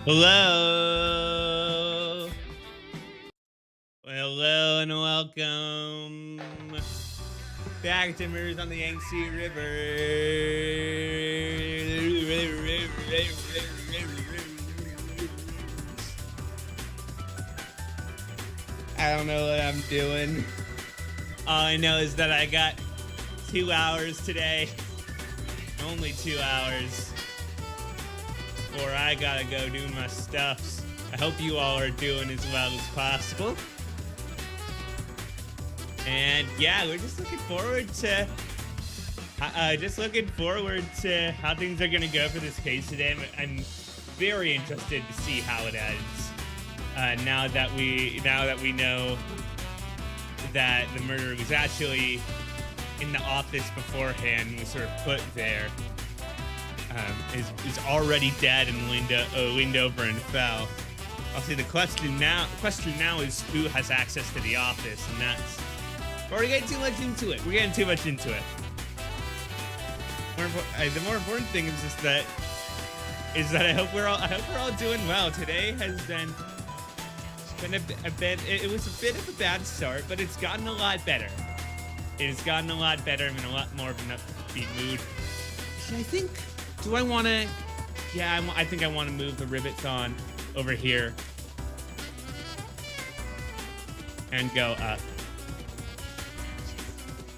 Hello. Hello and welcome back to Murders on the Yangtze River. I don't know what I'm doing. All I know is that I got 2 hours today. Only 2 hours. Or I gotta go do my stuffs. I hope you all are doing as well as possible. And yeah, we're just looking forward to how things are gonna go for this case today. I'm very interested to see how it ends. Now that we know that the murderer was actually in the office beforehand, was sort of put there. Is already dead and leaned over and fell. I'll say the question now is who has access to the office, and that's we're getting too much into it. We're getting too much into it. The more important thing is just that I hope we're all doing well. Today has been a bit. It was a bit of a bad start, but it's gotten a lot better. It has gotten a lot better. I'm in a lot more of an upbeat mood. I think. Do I want to? Yeah, I think I want to move the rivets on over here and go up.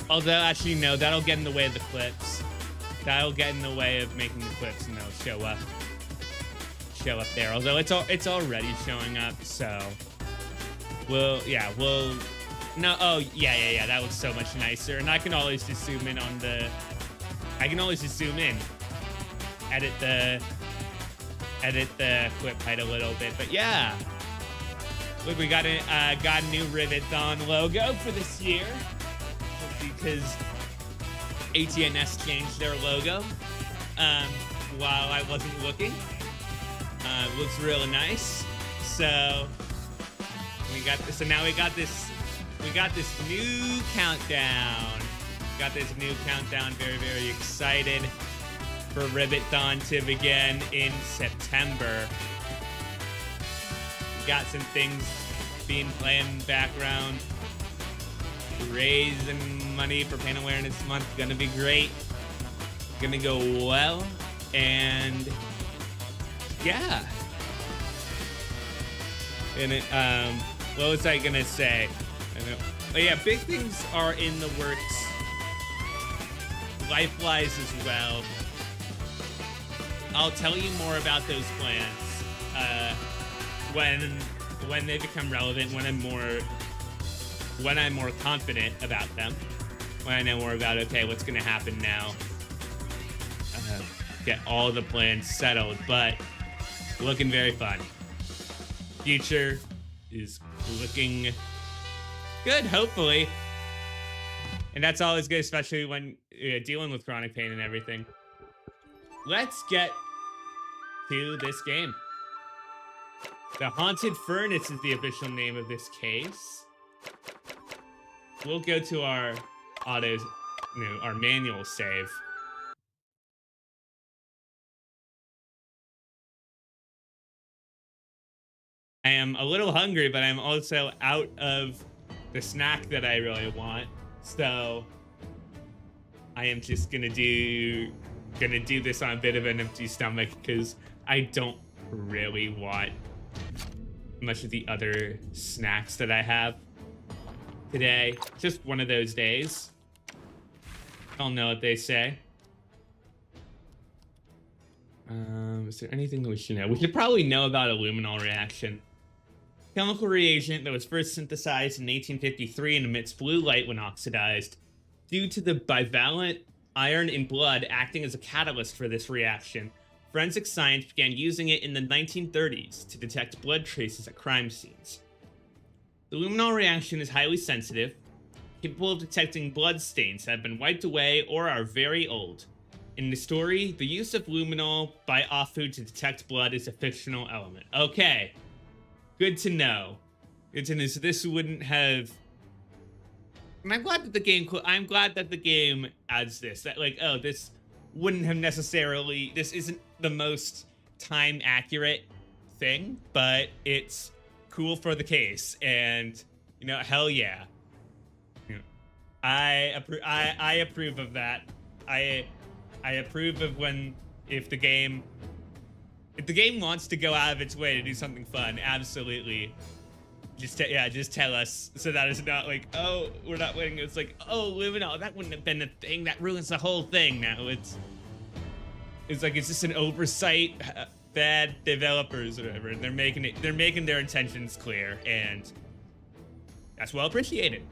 Although, actually, no, that'll get in the way of the clips. That'll get in the way of making the clips, and they'll show up there. Although it's already showing up, so no. Oh, yeah. That looks so much nicer, and I can always just zoom in on the. I can always just zoom in. Edit the clip height a little bit, but yeah. Look, we got a new Rivet-on logo for this year because ATNS changed their logo while I wasn't looking. Looks really nice. So now we got this new countdown. Very, very excited for Rivet-on to begin in September. We got some things being planned in the background. Raising money for Pain Awareness Month. Gonna be great. Gonna go well. And yeah. And what was I gonna say? But yeah, big things are in the works. Life-wise as well. I'll tell you more about those plans when they become relevant, when I'm more confident about them, when I know more about, okay, what's going to happen now. Get all the plans settled, but looking very fun. Future is looking good, hopefully. And that's always good, especially when dealing with chronic pain and everything. Let's get to this game. The Haunted Furnace is the official name of this case. We'll go to our our manual save. I am a little hungry, but I'm also out of the snack that I really want. So I am just gonna do this on a bit of an empty stomach because I don't really want much of the other snacks that I have today. Just one of those days. I'll know what they say. Is there anything that we should know? We should probably know about a luminol reaction. Chemical reagent that was first synthesized in 1853 and emits blue light when oxidized. Due to the bivalent iron in blood acting as a catalyst for this reaction, forensic science began using it in the 1930s to detect blood traces at crime scenes. The luminol reaction is highly sensitive, capable of detecting blood stains that have been wiped away or are very old. In the story, the use of luminol by off-food to detect blood is a fictional element. Okay, good to know. Good to know. So this wouldn't have. And I'm glad that the game adds this. That like, oh, this wouldn't have necessarily. This isn't the most time accurate thing, but it's cool for the case, and you know, hell yeah. I approve of that. I approve of if the game wants to go out of its way to do something fun, absolutely. Just tell us, so that it's not like, oh, we're not winning. It's like, oh, Luminol, that wouldn't have been the thing. That ruins the whole thing. Now it's like it's just an oversight, bad developers or whatever. And they're making their intentions clear, and that's well appreciated.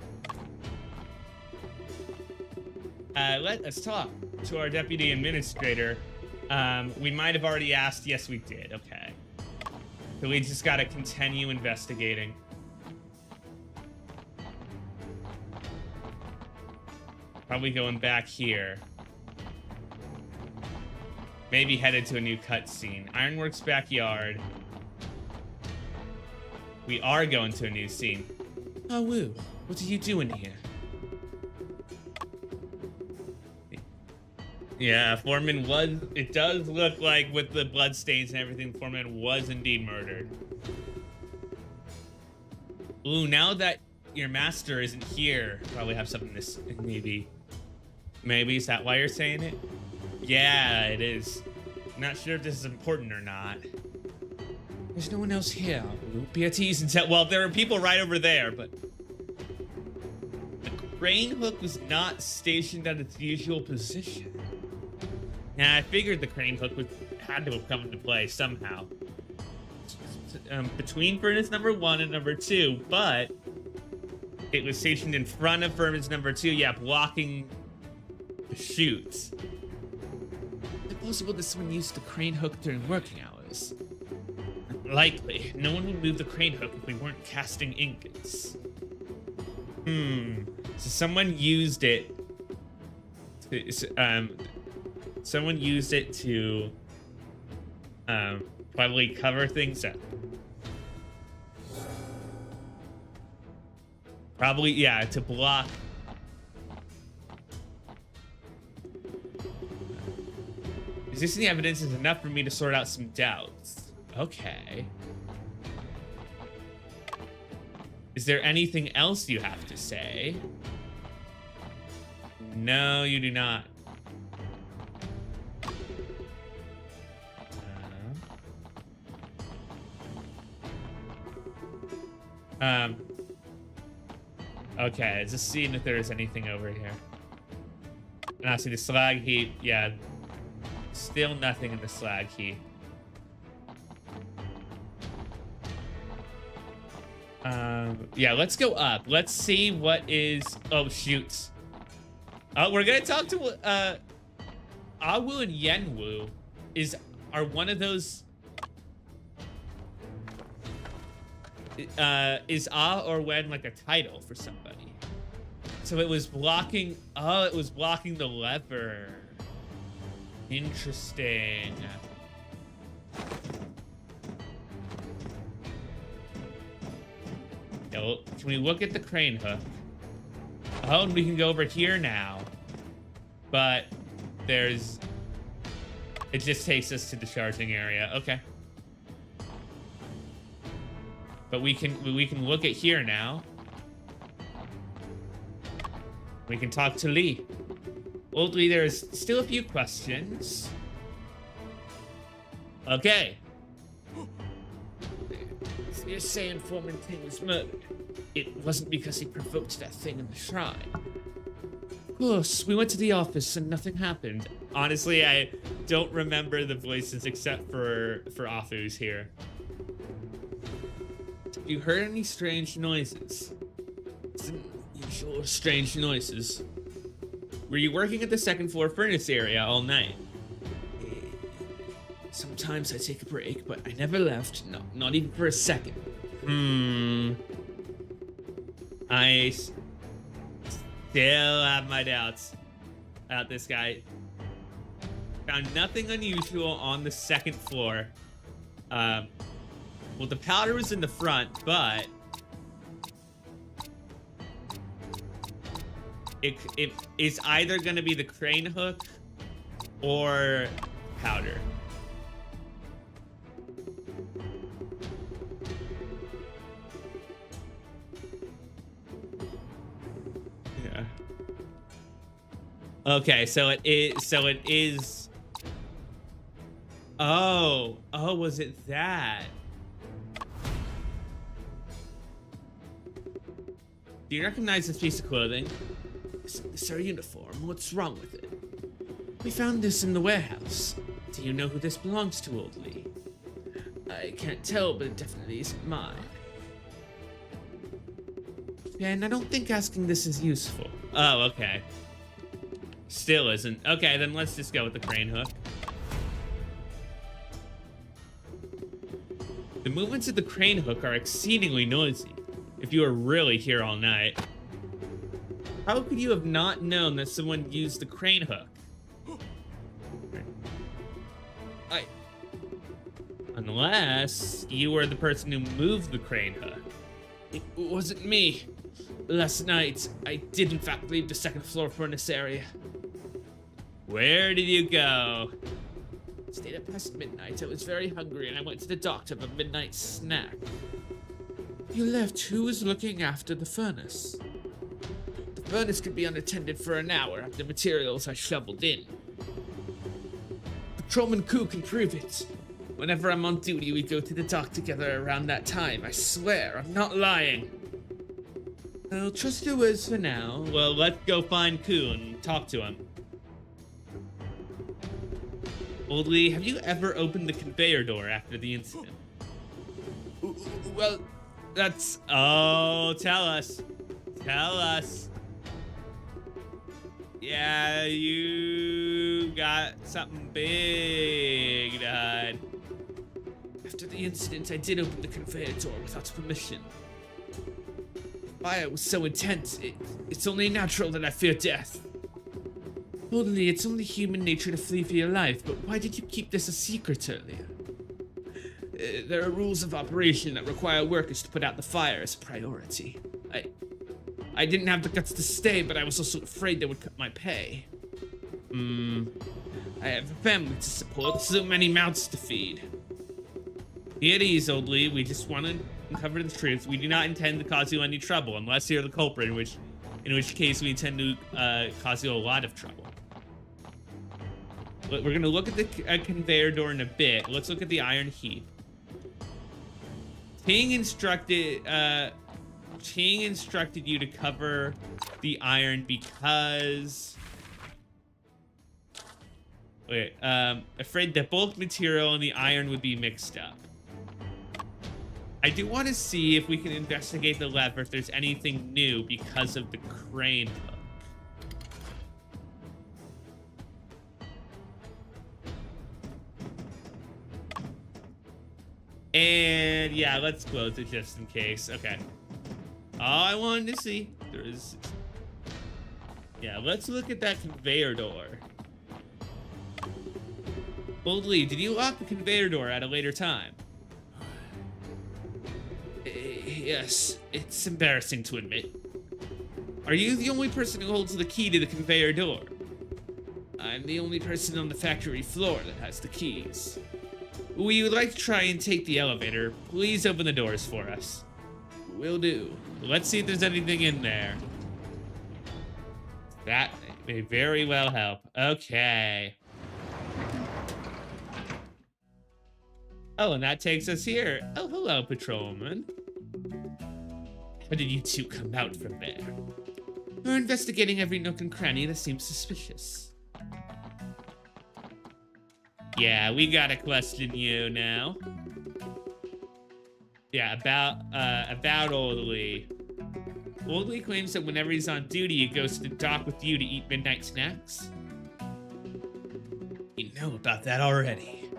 Let's talk to our deputy administrator. We might have already asked. Yes, we did. Okay. So we just gotta continue investigating. Probably going back here. Maybe headed to a new cutscene. Ironworks backyard. We are going to a new scene. Oh, Woo. What are you doing here? Yeah, Foreman was... It does look like with the bloodstains and everything, Foreman was indeed murdered. Ooh, now that your master isn't here, probably have something to... Maybe, is that why you're saying it? Yeah, it is. I'm not sure if this is important or not. There's no one else here. Be at ease and tell... Well, there are people right over there, but... The crane hook was not stationed at its usual position. Now, I figured the crane hook had to have come into play somehow. Between furnace number 1 and number 2, but... It was stationed in front of furnace number 2, yeah, blocking... the chutes. Is it possible that someone used the crane hook during working hours? Likely. No one would move the crane hook if we weren't casting ingots. So someone used it to, probably cover things up. Probably, yeah, to block. Existing evidence is enough for me to sort out some doubts. Okay. Is there anything else you have to say? No, you do not. Okay, let's just see if there's anything over here. And I see the slag heap, yeah. Still nothing in the slag heap. Yeah, let's go up. Let's see what is... Oh, shoot. We're gonna talk to, Awu and Yenwu are one of those... is or Wen like a title for somebody? So it was blocking... Oh, it was blocking the lever. Interesting. Yeah, well, can we look at the crane hook? Oh, and we can go over here now. But there's... It just takes us to the charging area. Okay. But we can look at here now. We can talk to Lee. Well, Lee, there's still a few questions. Okay. So you're saying Foreman Ting was murdered. It wasn't because he provoked that thing in the shrine. Of course, we went to the office and nothing happened. Honestly, I don't remember the voices except for Afu's here. Have you heard any strange noises? Usual strange noises. Were you working at the second floor furnace area all night? Sometimes I take a break, but I never left. No, not even for a second. I still have my doubts about this guy. Found nothing unusual on the second floor. Well, the powder was in the front, but it is either going to be the crane hook or powder. Okay, so it is. Oh, was it that? Do you recognize this piece of clothing? It's our uniform. What's wrong with it? We found this in the warehouse. Do you know who this belongs to, Old Lee? I can't tell, but it definitely isn't mine. Yeah, and I don't think asking this is useful. Oh, okay. Still isn't. Okay, then let's just go with the crane hook. The movements of the crane hook are exceedingly noisy, if you are really here all night. How could you have not known that someone used the crane hook? Unless you were the person who moved the crane hook. It wasn't me. Last night, I did in fact leave the second floor furnace area. Where did you go? Stayed up past midnight. I was very hungry and I went to the doctor for a midnight snack. You left. Who was looking after the furnace? The furnace could be unattended for an hour after the materials are shoveled in. Patrolman Koo can prove it. Whenever I'm on duty, we go to the dock together around that time. I swear, I'm not lying. I'll trust your words for now. Well, let's go find Koo and talk to him. Old Lee, have you ever opened the conveyor door after the incident? Well, that's... Oh, tell us. Tell us. Yeah, you got something big to hide. After the incident, I did open the conveyor door without permission. The fire was so intense, it's only natural that I fear death. Old Lee, it's only human nature to flee for your life, but why did you keep this a secret earlier? There are rules of operation that require workers to put out the fire as a priority. I didn't have the guts to stay, but I was also afraid they would cut my pay. I have a family to support, so many mouths to feed. Be at ease, Old Lee. We just want to uncover the truth. We do not intend to cause you any trouble, unless you're the culprit, in which case we intend to cause you a lot of trouble. We're going to look at the conveyor door in a bit. Let's look at the iron heap. Ting instructed you to cover the iron because... Wait, afraid that bulk material and the iron would be mixed up. I do want to see if we can investigate the lever if there's anything new because of the crane hook. And yeah, let's close it just in case. Okay. All I wanted to see, yeah, let's look at that conveyor door. Old Lee, did you lock the conveyor door at a later time? Yes, it's embarrassing to admit. Are you the only person who holds the key to the conveyor door? I'm the only person on the factory floor that has the keys. We would like to try and take the elevator. Please open the doors for us. Will do. Let's see if there's anything in there. That may very well help. Okay. Oh, and that takes us here. Oh, hello, patrolman. How did you two come out from there? We're investigating every nook and cranny that seems suspicious. Yeah, we gotta question you now. Yeah, about Old Lee. Old Lee claims that whenever he's on duty, he goes to the dock with you to eat midnight snacks. You know about that already.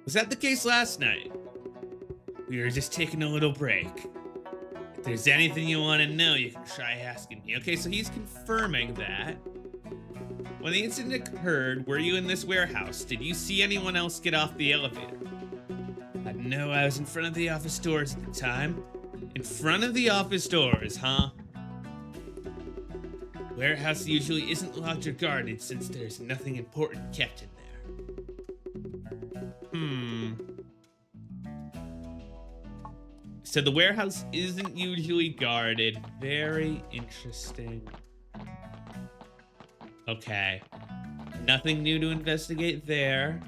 Was that the case last night? We were just taking a little break. If there's anything you want to know, you can try asking me. Okay, so he's confirming that. When the incident occurred, were you in this warehouse? Did you see anyone else get off the elevator? No, I was in front of the office doors at the time. In front of the office doors, huh? Warehouse usually isn't locked or guarded since there's nothing important kept in there. So the warehouse isn't usually guarded. Very interesting. Okay. Nothing new to investigate there.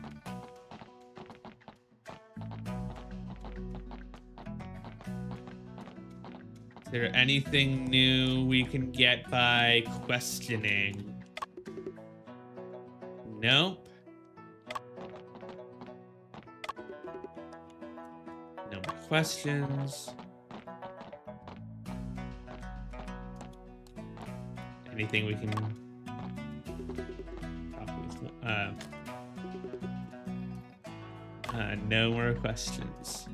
Is there anything new we can get by questioning? Nope. No more questions. Anything we can no more questions.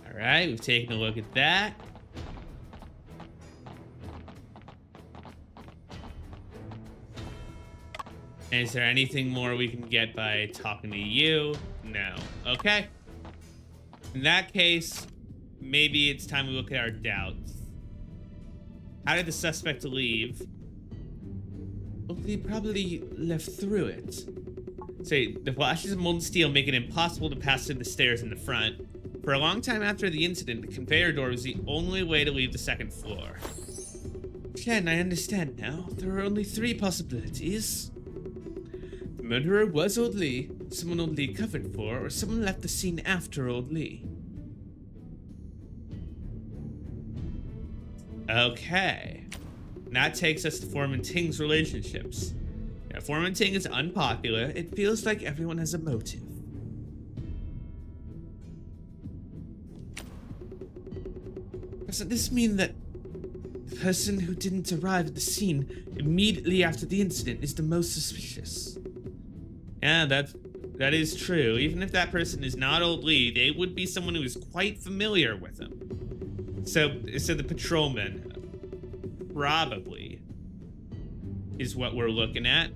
All right, we've taken a look at that. And is there anything more we can get by talking to you? No. Okay. In that case, maybe it's time we look at our doubts. How did the suspect leave? Well, they probably left through it. Say, the flashes of molten steel make it impossible to pass through the stairs in the front. For a long time after the incident, the conveyor door was the only way to leave the second floor. Jen, I understand now. There are only 3 possibilities. The murderer was Old Lee, someone Old Lee covered for, or someone left the scene after Old Lee. Okay. And that takes us to Foreman Ting's relationships. Now, Foreman Ting is unpopular. It feels like everyone has a motive. Doesn't this mean that the person who didn't arrive at the scene immediately after the incident is the most suspicious? Yeah, that is true. Even if that person is not Old Lee, they would be someone who is quite familiar with him. So the patrolman probably is what we're looking at.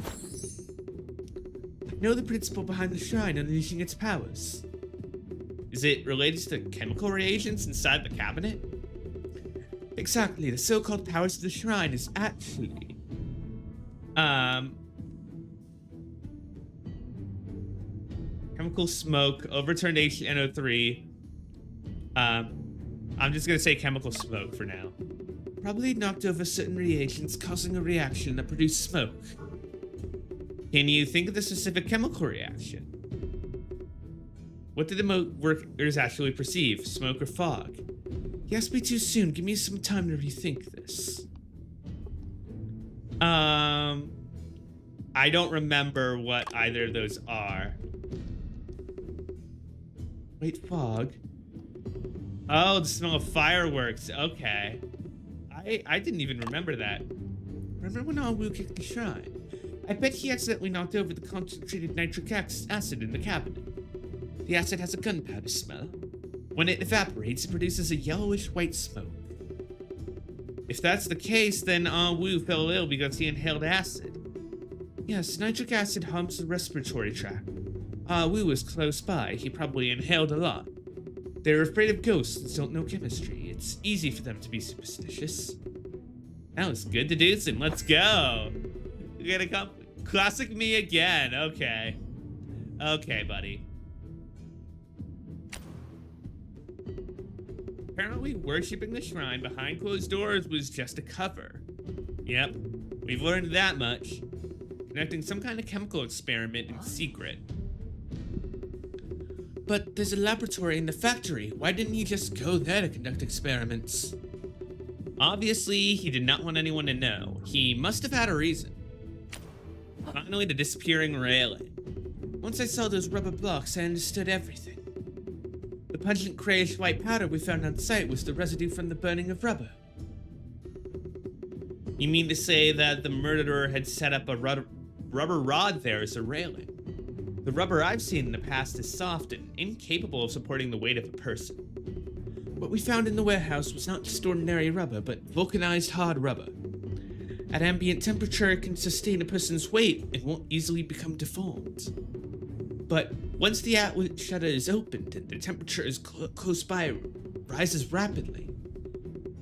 I know the principle behind the shrine unleashing its powers. Is it related to the chemical reagents inside the cabinet? Exactly. The so-called powers of the shrine is actually chemical smoke, overturned HNO3. I'm just gonna say chemical smoke for now. Probably knocked over certain reagents, causing a reaction that produced smoke. Can you think of the specific chemical reaction? What did the workers actually perceive? Smoke or fog? You asked me too soon. Give me some time to rethink this. I don't remember what either of those are. Wait, fog? Oh, the smell of fireworks. Okay. I didn't even remember that. Remember when Anwu kicked the shrine? I bet he accidentally knocked over the concentrated nitric acid in the cabinet. The acid has a gunpowder smell. When it evaporates, it produces a yellowish-white smoke. If that's the case, then Anwu fell ill because he inhaled acid. Yes, nitric acid harms the respiratory tract. Anwu was close by. He probably inhaled a lot. They're afraid of ghosts and don't know chemistry. It's easy for them to be superstitious. That was good to do some. Let's go. We're gonna come. Classic me again. Okay. Okay, buddy. Apparently, worshipping the shrine behind closed doors was just a cover. Yep, we've learned that much. Conducting some kind of chemical experiment in secret. But there's a laboratory in the factory. Why didn't you just go there to conduct experiments? Obviously, he did not want anyone to know. He must have had a reason. Finally, the disappearing railing. Once I saw those rubber blocks, I understood everything. The pungent grayish white powder we found on site was the residue from the burning of rubber. You mean to say that the murderer had set up a rubber rod there as a railing? The rubber I've seen in the past is soft and incapable of supporting the weight of a person. What we found in the warehouse was not just ordinary rubber, but vulcanized hard rubber. At ambient temperature, it can sustain a person's weight and won't easily become deformed. But once the outlet shutter is opened and the temperature is close by rises rapidly,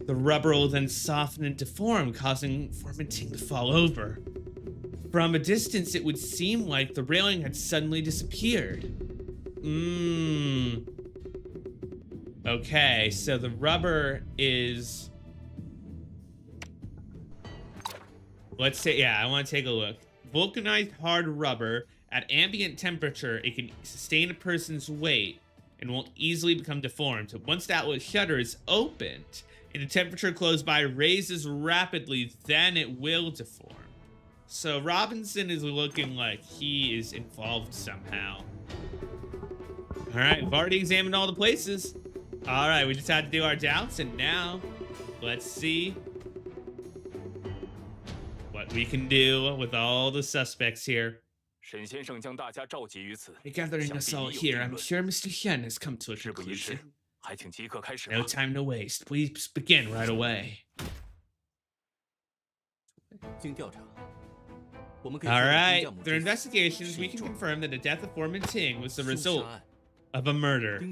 the rubber will then soften and deform, causing Foreman Ting to fall over. From a distance, it would seem like the railing had suddenly disappeared. Okay, so the rubber is... Let's say, yeah, I want to take a look. Vulcanized hard rubber. At ambient temperature, it can sustain a person's weight and won't easily become deformed. Once the outlet shutter is opened and the temperature close by raises rapidly, then it will deform. So Robinson is looking like he is involved somehow. All right, we've already examined all the places. All right, we just had to do our doubts, and now let's see what we can do with all the suspects here. By gathering us all here, I'm sure Mr. Shen has come to a conclusion. No time to waste. Please begin right away. Alright, through investigations, we can confirm that the death of Foreman Ting was the result of a murder.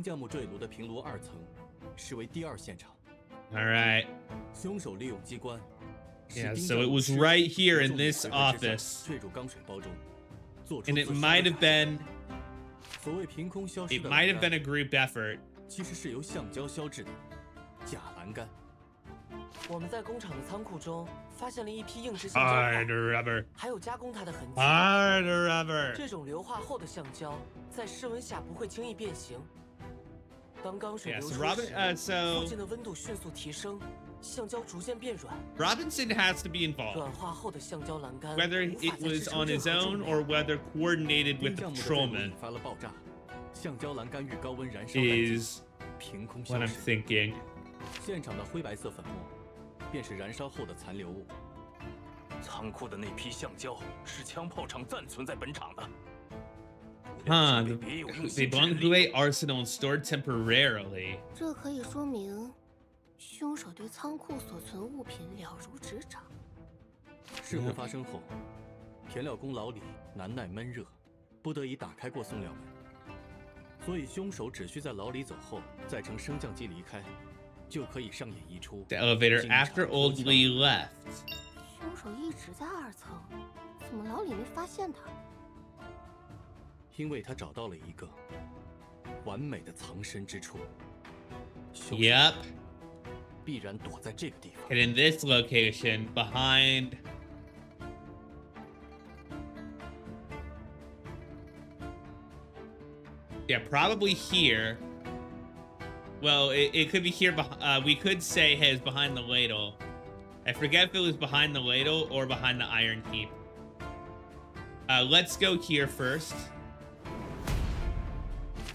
Alright. Yeah, so it was right here in this office. And it might have been a group effort. 我们在工厂的仓库中发现了一批硬质橡胶块，还有加工它的痕迹。这种硫化后的橡胶在室温下不会轻易变形。当钢水流出时，附近的温度迅速提升，橡胶逐渐变软。Robinson has to be involved. 软化后的橡胶栏杆 Whether it was on his own or whether coordinated with the patrolman is what I'm thinking. 现场的灰白色粉末便是燃烧后的残留物。仓库的那批橡胶是枪炮厂暂存在本厂的。They belong to a arsenal and stored temporarily. 这可以说明凶手对仓库所存物品了如指掌。事故发生后，填料工老李难耐闷热，不得已打开过送料门，所以凶手只需在老李走后再乘升降机离开。 就可以上演一出 The elevator after Old Lee left. 凶手一直在2层，怎么老李没发现他？因为他找到了一个完美的藏身之处。Yep. 必然躲在这个地方。And in this location, behind. Yeah, probably here. Well, it could be here. We could say, hey, it's behind the ladle. I forget if it was behind the ladle or behind the iron heap. Let's go here first.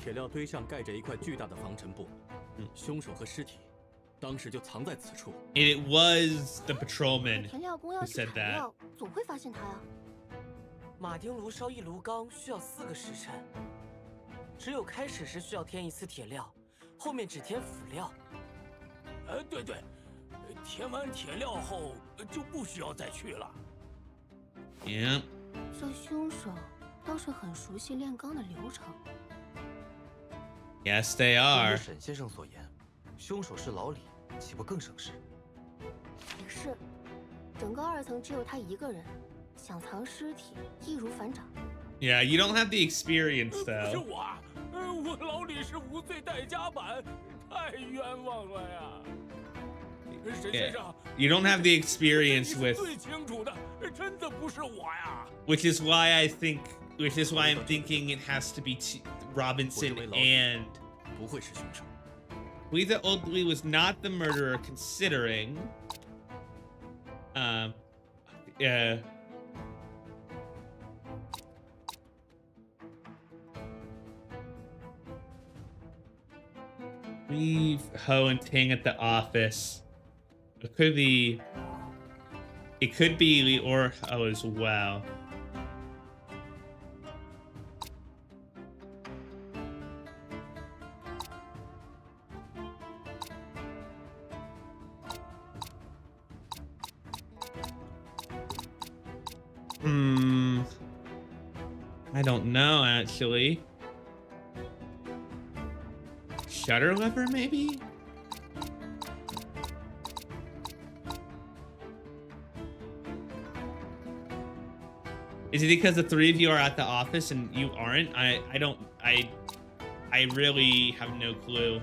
铁料堆上盖着一块巨大的防尘布，凶手和尸体当时就藏在此处。And it was the patrolman 填料工要 who 去 said 采 that. 料，总会发现他呀。马丁炉烧1炉钢需要4个时辰，只有开始时需要添1次铁料。 后面只填辅料。对，填完铁料后就不需要再去了。Yeah. 这凶手倒是很熟悉炼钢的流程。Yes, they are. 沈先生所言，凶手是老李，岂不更省事？也是，整个2层只有他一个人，想藏尸体易如反掌。Yeah, you don't have the experience 是 though. 我啊，我老李是无罪代加版，太冤枉了呀！沈先生， You don't have the experience with. 最清楚的，真的不是我呀。Which is why I'm thinking it has to be Robinson and. 不会是凶手。Believe that Old Lee was not the murderer, considering. Leave Ho and Ting at the office. It could be Lee or Ho as well. I don't know actually. Shutter lever, maybe? Is it because the three of you are at the office and you aren't? I really have no clue.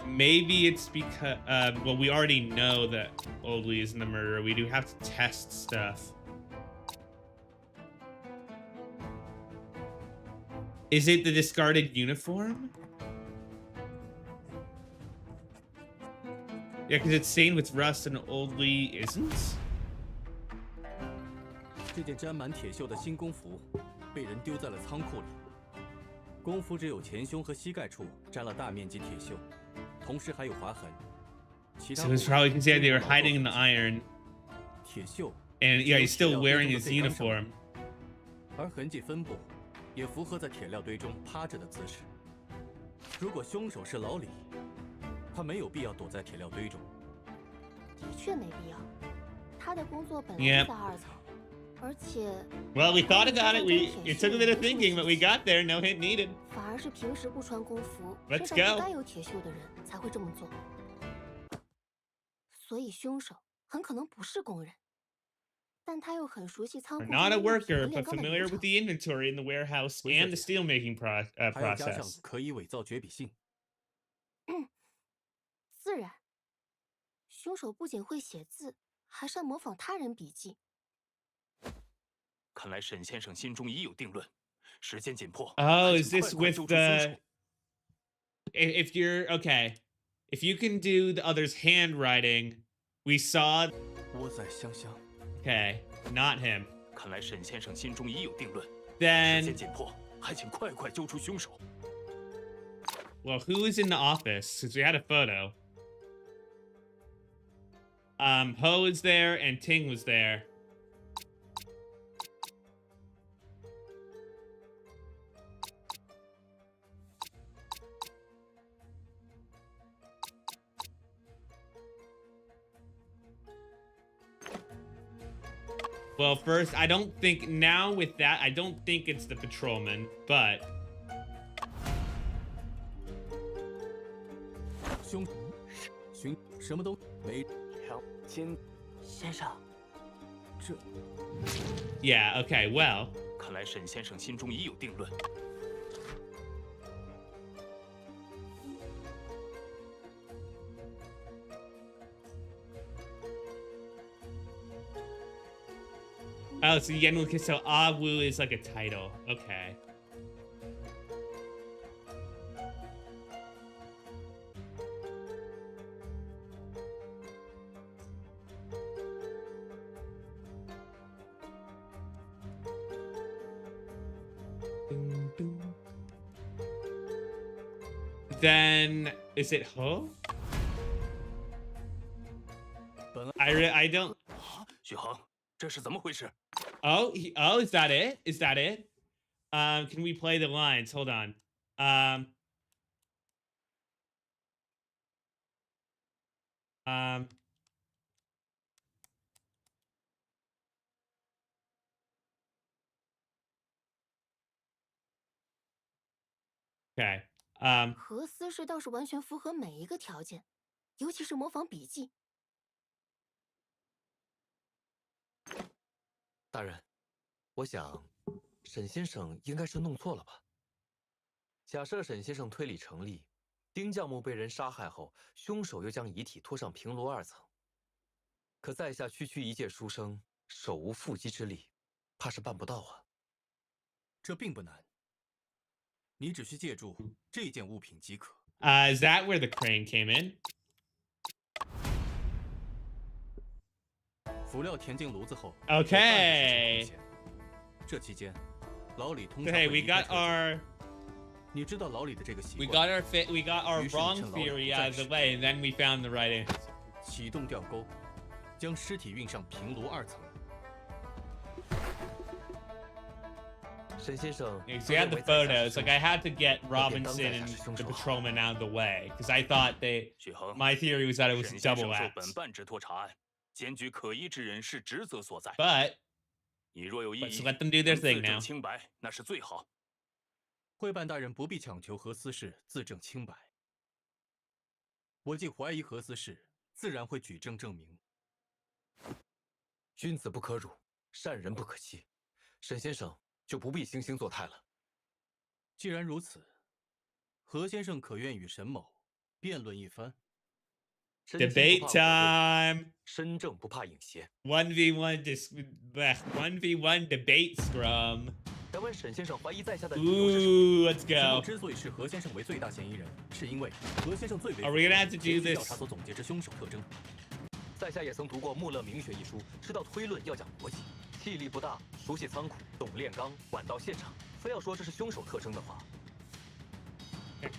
Maybe it's because, well, we already know that Oldley isn't the murderer. We do have to test stuff. Is it the discarded uniform? Yeah, because it's stained with rust and Oldley isn't. 这件沾满铁锈的新工服被人丢在了仓库里。工服只有前胸和膝盖处沾了大面积铁锈，同时还有划痕。So it's probably because they were hiding in the iron. 铁锈 And yeah, he's still wearing his uniform. 而痕迹分布也符合在铁料堆中趴着的姿势。如果凶手是老李，他没有必要躲在铁料堆中。的确没必要，他的工作本来就在2层，而且。Well, we thought about it. It took a bit of thinking, but we got there. No hint needed. 反而是平时不穿工服， Let's 身上 go. 不该有铁锈的人才会这么做。所以凶手很可能不是工人。 但他又很熟悉仓库。 Not a worker, but familiar with the inventory in the warehouse and the steelmaking process. 还要加上可以伪造绝笔信。自然，凶手不仅会写字，还善模仿他人笔记。看来沈先生心中已有定论，时间紧迫。Oh, is this with the? If you're okay, if you can do the other's handwriting, we saw. 窝在香香。 Okay, not him. 看来沈先生心中已有定论。 Then 时间紧迫，还请快快揪出凶手。 Well, who is in the office? Since we had a photo. Ho is there and Ting was there. Well, first, I don't think now with that, I don't think it's the patrolman, but 凶什么都没条金先生，这 yeah, okay, well. 看来沈先生心中已有定论。 Oh, so Yenwu, so Awu is like a title. Okay. Then is it Ho? I don't. 许恒，这是怎么回事？ Oh, is that it? Is that it? Can we play the lines? Hold on. Okay. 何思氏倒是完全符合每一个条件，尤其是模仿笔记。大人，我想，沈先生应该是弄错了吧？假设沈先生推理成立，丁将木被人杀害后，凶手又将遗体拖上平楼2层，可在下区区一介书生，手无缚鸡之力，怕是办不到啊。这并不难，你只需借助这件物品即可。Is that where the crane came in? 辅料填进炉子后 Okay. 这期间，老李通常 Hey, we got our 你知道老李的这个习 we 惯。 got our wrong theory out of the way, and then we found the right answer. 启动吊钩，将尸体运上平炉2层。沈先生， We had the photos. Like I had to get Robinson and the patrolman out of the way because I thought my theory was that it was a double act. 本办制拖查案，检举可疑之人是职责所在。 But 你若有异议， let's let them do their thing 自证 now. 清白那是最好。会办大人不必强求何思氏自证清白。我既怀疑何思氏，自然会举证证明。君子不可辱，善人不可欺，沈先生就不必惺惺作态了。既然如此，何先生可愿与沈某辩论一番？ Debate time. 身正不怕影邪。1v1 1v1 debate scrum. 敢问沈先生怀疑在下的 Ooh, let's 沈某 go. 之所以视何先生为最大嫌疑人，是因为何先生最为 Are we gonna have to do 调 this? 查所总结之凶手特征。在下也曾读过《穆勒明学》一书，知道推论要讲逻辑，气力不大，熟悉仓库，懂炼钢，晚到现场。非要说这是凶手特征的话，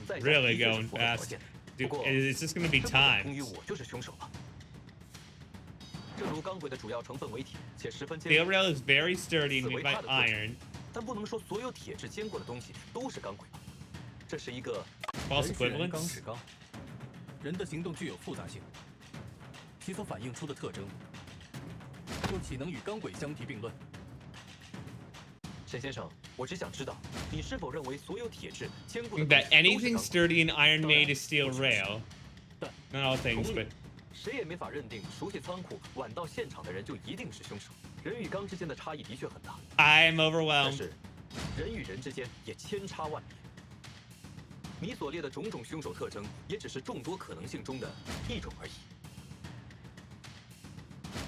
在下 Really 的确是 going 符合条 fast. 件。 Dude, 不过 is this gonna be 这不等同于 timed? 我就是凶手吧？正如钢轨的主要成分为铁，且十分坚 Steel 固， rail is very sturdy 此 and 为 made 它 by 的特征。 iron. 但不能说所有铁质坚固的东西都是钢轨吧？这是一个 False 人是人，钢 equivalence. 是钢，人的行动具有复杂性，其所反映出的特征，又岂能与钢轨相提并论？沈先生，我只想知道，你是否认为所有铁质坚固的 That 东西都是 anything 钢轨？ sturdy and iron made is steel rail. Not all things, 同 but 理，谁也没法认定熟悉仓库、晚到现场的人就一定是凶手。人与钢之间的差异的确很大， I'm 但 overwhelmed. 是人与人之间也千差万别。你所列的种种凶手特征，也只是众多可能性中的一种而已。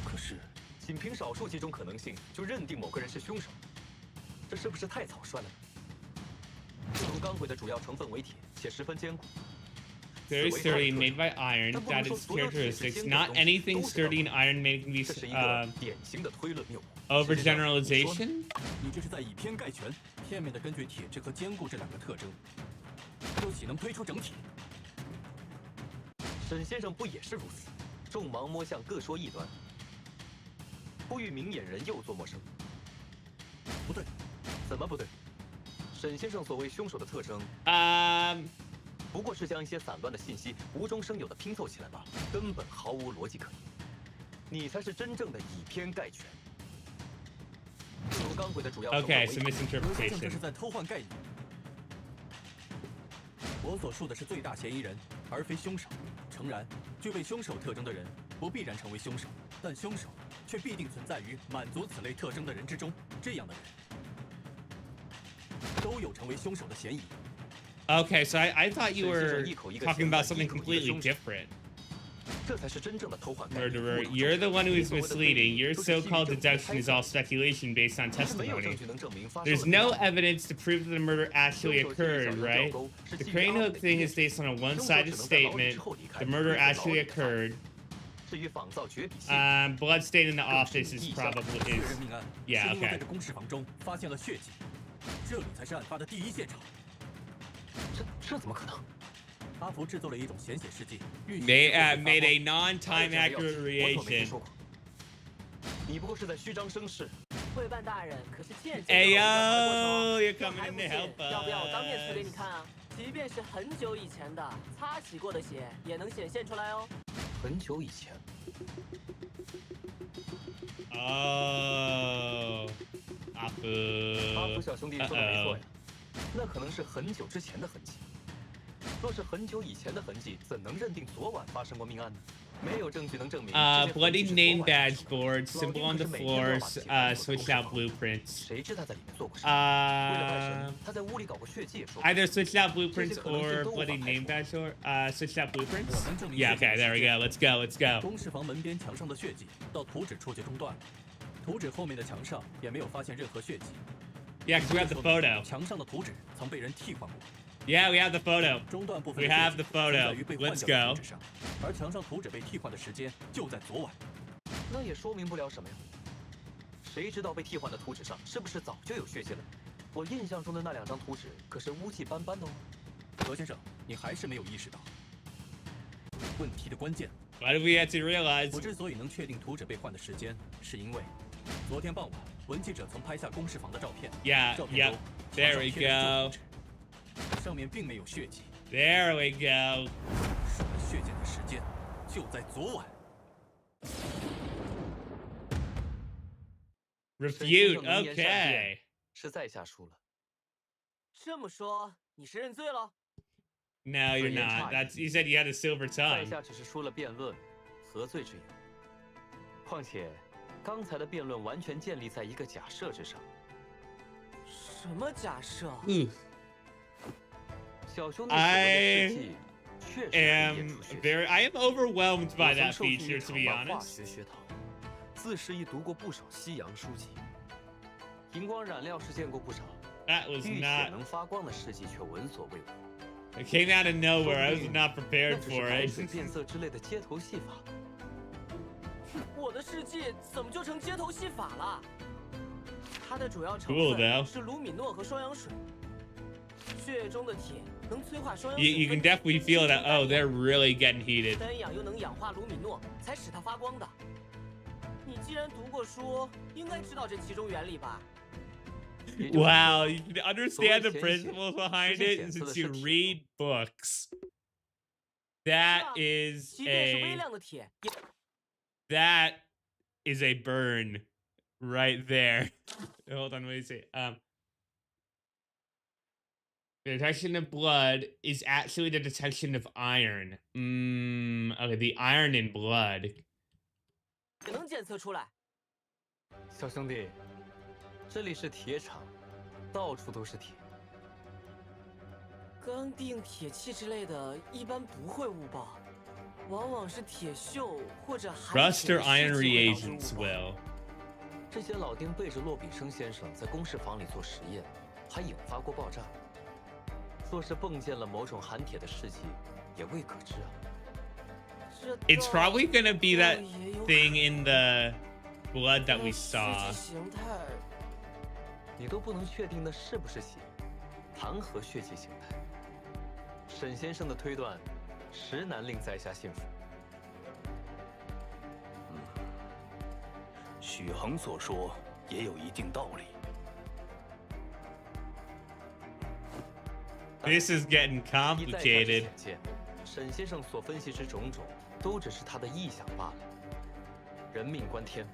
可是，仅凭少数几种可能性就认定某个人是凶手，这是不是太草率了呢？正如钢轨的主要成分为铁，且十分坚固。 Very sturdy, made by iron. That is characteristics. Not anything sturdy and iron made can 这是一 be 个典型的推论谬误。 overgeneralization. 你这是在以偏概全，片面的根据铁质和坚固这两个特征，又岂能推出整体？沈先生不也是如此？众盲摸象各说一端，不遇明眼人又作陌生。不对，怎么不对？沈先生所谓凶手的特征， 不过是将一些散乱的信息无中生有的拼凑起来罢了，根本毫无逻辑可言。你才是真正的以偏概全。正如钢轨的主要成分 Okay, 为 so 何先生这 misinterpretation. 是在偷换概念。我所述的是最大嫌疑人，而非凶手。诚然，具备凶手特征的人不必然成为凶手，但凶手却必定存在于满足此类特征的人之中。这样的人都有成为凶手的嫌疑。 Okay, so I thought you were talking about something completely different. 这才是真正的偷换概念。 Murderer, you're the one who is misleading. Your so-called deduction is all speculation based on 但是没有证 testimony. 据能证明发生 There's 了 no 命案。 evidence to prove that the murder actually occurred, right? The crane hook thing is based on a one-sided statement. The murder actually occurred. 至于仿造绝笔信， Blood stain in the office is probably 确 is 认命案 yeah, 是因为 okay. 在这公事房中发现了血迹，这里才是案发的第一现场。这怎么可能？阿福制作了一种显血试剂，运行 They 之后会发 made a 光 non-time accurate 我怎么没听 reaction. 说过？你不过是在虚张声势。会办大人可是见 Hey 证了 yo, 我 you're 的 coming in to help 要不要我当面测给你 us. 看啊？即便是很久以前的擦洗过的血，也能显现出来哦。很久以前， Oh, 阿福 Apu. 小兄弟说的没错呀，那可能是很久之前的痕迹。若是很久以前的痕迹，怎能认定昨晚发生过命案呢？没有证据能证明。Bloody name badge board, symbol on the floors, switched out blueprints. 谁知他在里面做过什么？为了外神，他在屋里搞过血迹也说。 Either switched out blueprints or bloody name badge or switched out blueprints. Yeah, okay, there we go. Let's go, let's go. 公事房门边墙上的血迹到图纸触觉中断了，图纸后面的墙上也没有发现任何血迹。 Yeah, because we have the photo. 墙上的图纸曾被人替换过。 Yeah, we have the photo. 中断部分 We 的 have 血 the 迹 photo. 存在于被换 Let's 掉的 go. 图纸上，而墙上图纸被替换的时间就在昨晚。那也说明不了什么呀。谁知道被替换的图纸上是不是早就有血迹了？我印象中的那两张图纸可是污迹斑斑的哦。何先生，你还是没有意识到问题的关键。 Why did we have to realize? 我之所以能确定图纸被换的时间，是因为昨天傍晚文记者曾拍下公事房的照片。 Yeah, 照片 yep. 中 There 墙 we 上贴着 go. 旧图纸上面并没有血迹。 There we go. 数了血溅的时间就在昨晚。 Refute. Okay. 是在下输了。这么说，你是认罪了？ No, you're not. That's you said you had a silver 在 tongue. 下只是输了辩论，何罪之有？况且，刚才的辩论完全建立在一个假设之上。什么假设？小兄弟所谓的事迹，确实可以演出学习。I am overwhelmed by 我曾 that 受训一 feature, to 场 be 漫画 honest. 学学堂，自是亦读过不少西洋书籍。荧光染料是见过不少， That was 浴血 not. 能发光的事迹却闻所未闻。 It came out of nowhere. I was not 那 prepared 只是 for 海 it. 水变色之类的街头戏法。我的事迹怎么就成街头戏法了？它的主要成 Cool, 分 though. 是卢米诺和双氧水。血液中的铁能催化双氧 You, 水 you 分 can 解 definitely feel 形 that. 成 Oh, 单氧 they're really getting heated. 单氧又能氧化卢米诺，才使它发光的。你既然读过书，应该知道这其中原理吧？ Wow, you can understand the principles behind it since you read books. That is 即便是微 a 量的铁，也 that is a burn right there. Hold on, what do you say? The detection of blood is actually the detection of iron. Okay, the iron in blood. 也能检测出来。小兄弟，这里是铁厂，到处都是铁。钢锭、铁器之类的，一般不会误报，往往是铁锈或者含 Rust 铁 or 的 iron 试剂会导致 reagents 误报。 will. 这些老丁背着洛比生先生在公事房里做实验，还引发过爆炸。若是迸溅了某种含铁的试剂，也未可知啊。这 It's 倒 probably gonna be that 也有 thing in the blood that we 但血 saw. 迹形态，你都不能确定那是不是血，谈何血迹形态？沈先生的推断，实难令在下信服。许衡所说也有一定道理。 This is getting 依在下之 complicated. 浅见，沈先生所分析之种种，都只是他的臆想罢了。人命关天，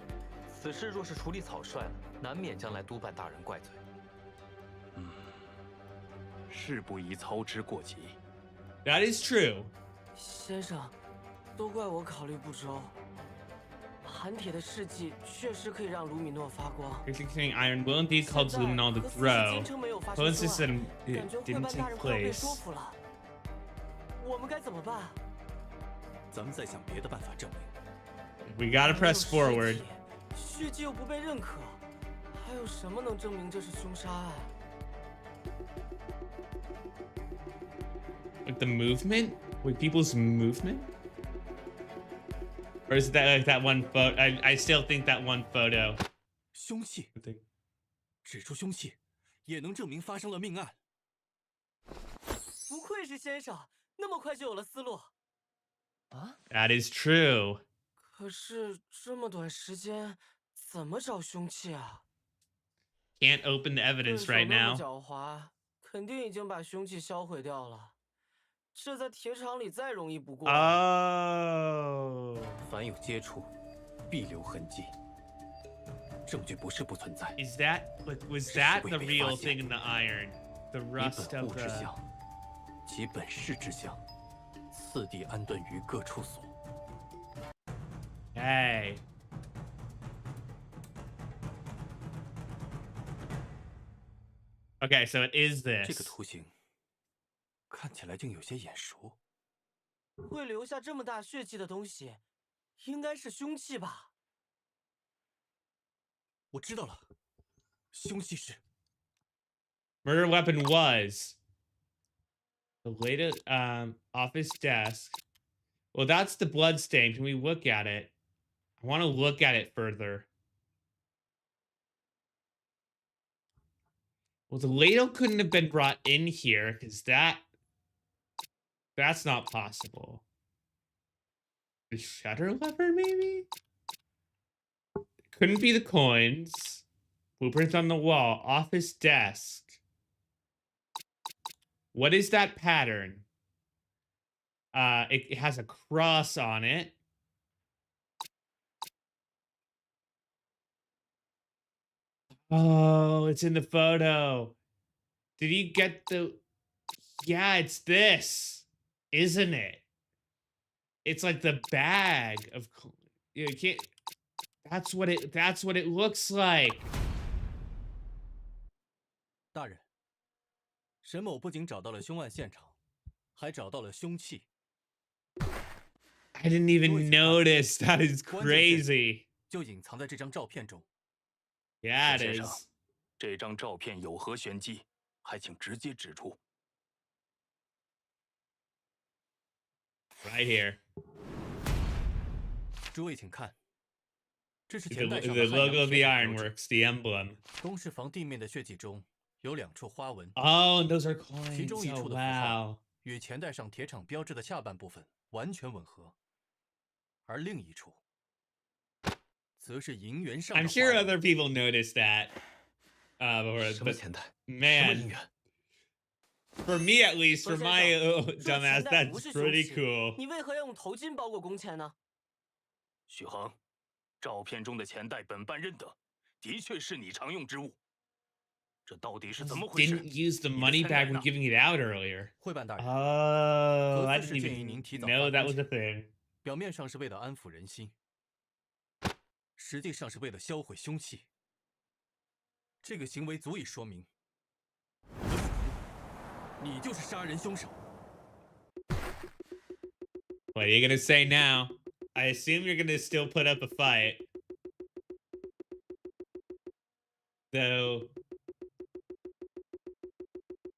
此事若是处理草率了，难免将来督办大人怪罪。事不宜操之过急。 That is true. 先生，都怪我考虑不周。含铁的试剂确实可以让卢米诺发光。 Containing iron will indeed cause 现在 luminol to 和死 grow. 金城没有发 But 生 this 出 is 来 an, 感 it 觉会 didn't 办大 take 人快要被 place. 说服了。我们该怎么办？咱们再想别的办法证明。 We gotta 没有 press 尸 forward. 体血迹又不被认可，还有什么能证明这是凶杀案？ Like the movement? Like people's movement? Or is that like that one photo? I still think that one photo. 凶器， I think. 指出凶器，也能证明发生了命案。不愧是先生，那么快就有了思路。 That is true. 可是这么短时间，怎么找凶器啊？ Can't open the 对 evidence 手 right 那么 now. 狡猾，肯定已经把凶器销毁掉了。这在铁厂里再容易不过。 Oh. 凡有接触，必留痕迹。证据不是不存在， Is that like was 是 that 未 the 被 real 发现。 thing in the iron? The 以 rust 本 of 物之 the 相，其本事之相，次第安顿于各处所。 Hey. Okay, so it is 这个 this. 图形看起来竟有些眼熟。会留下这么大血迹的东西，应该是凶器吧？我知道了，凶器是 Murder weapon was the latest office desk. Well, that's the blood stain. Can we look at it? I want to look at it further. Well, the ladle couldn't have been brought in here because that's not possible. The shutter lever, maybe? Couldn't be the coins. Blueprints on the wall. Office desk. What is that pattern? It has a cross on it. Oh, it's in the photo. Did he get the... Yeah, it's this. Isn't it? It's like the bag of... You can't... That's what it looks like. 大人，沈某不仅找到了凶案现场，还找到了凶器。 I didn't even notice. That is crazy. 就隐藏在这张照片中。Yeah, it is. 这张照片有何玄机？还请直接指出。Right here. 诸位请看，这是 The 前袋上的 logo of the 汉阳 ironworks, the emblem. 公示房地面的血迹中有2处花纹。 Oh, and those are 其 coins. 中一 Oh, 处的符号 wow. 与前袋上铁厂标志的下半部分完全吻合，而另一处则是银元上的 I'm 花 sure 纹。 other people noticed that. Before, 什么 but 钱袋？什么 man, 银元？ for me at least, for 何 my 先生， dumbass, 钱袋不 that's 是凶 pretty 器， cool. 你为何要用头巾包裹工钱呢？许恒，照片中的钱袋本办认得，的确是你常用之物。这到底是怎么回事？ Didn't use the money bag when giving it out earlier. 会办大人， Oh, I 何四 didn't 是建议您 even 提早 know 发 that 工 was a 钱， thing. 表面上是为了安抚人心，实际上是为了销毁凶器。这个行为足以说明，何子你就是杀人凶手。 What are you gonna say now? I assume you're gonna still put up a fight. Though,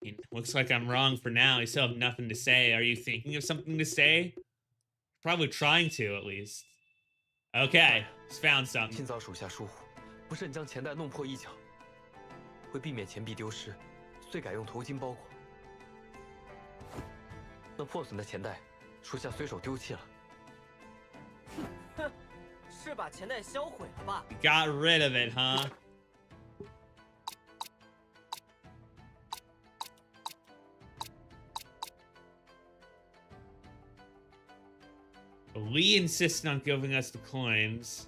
it looks like I'm wrong for now. You still have nothing to say. Are you thinking of something to say? Probably trying to, at least. Okay, just found something. 今早属下疏忽，不慎将钱袋弄破一角。为避免钱币丢失，遂改用头巾包裹。那破损的钱袋，属下随手丢弃了。哼，是把钱袋销毁了吧？ Got rid of it, huh? Lee insists on giving us the coins.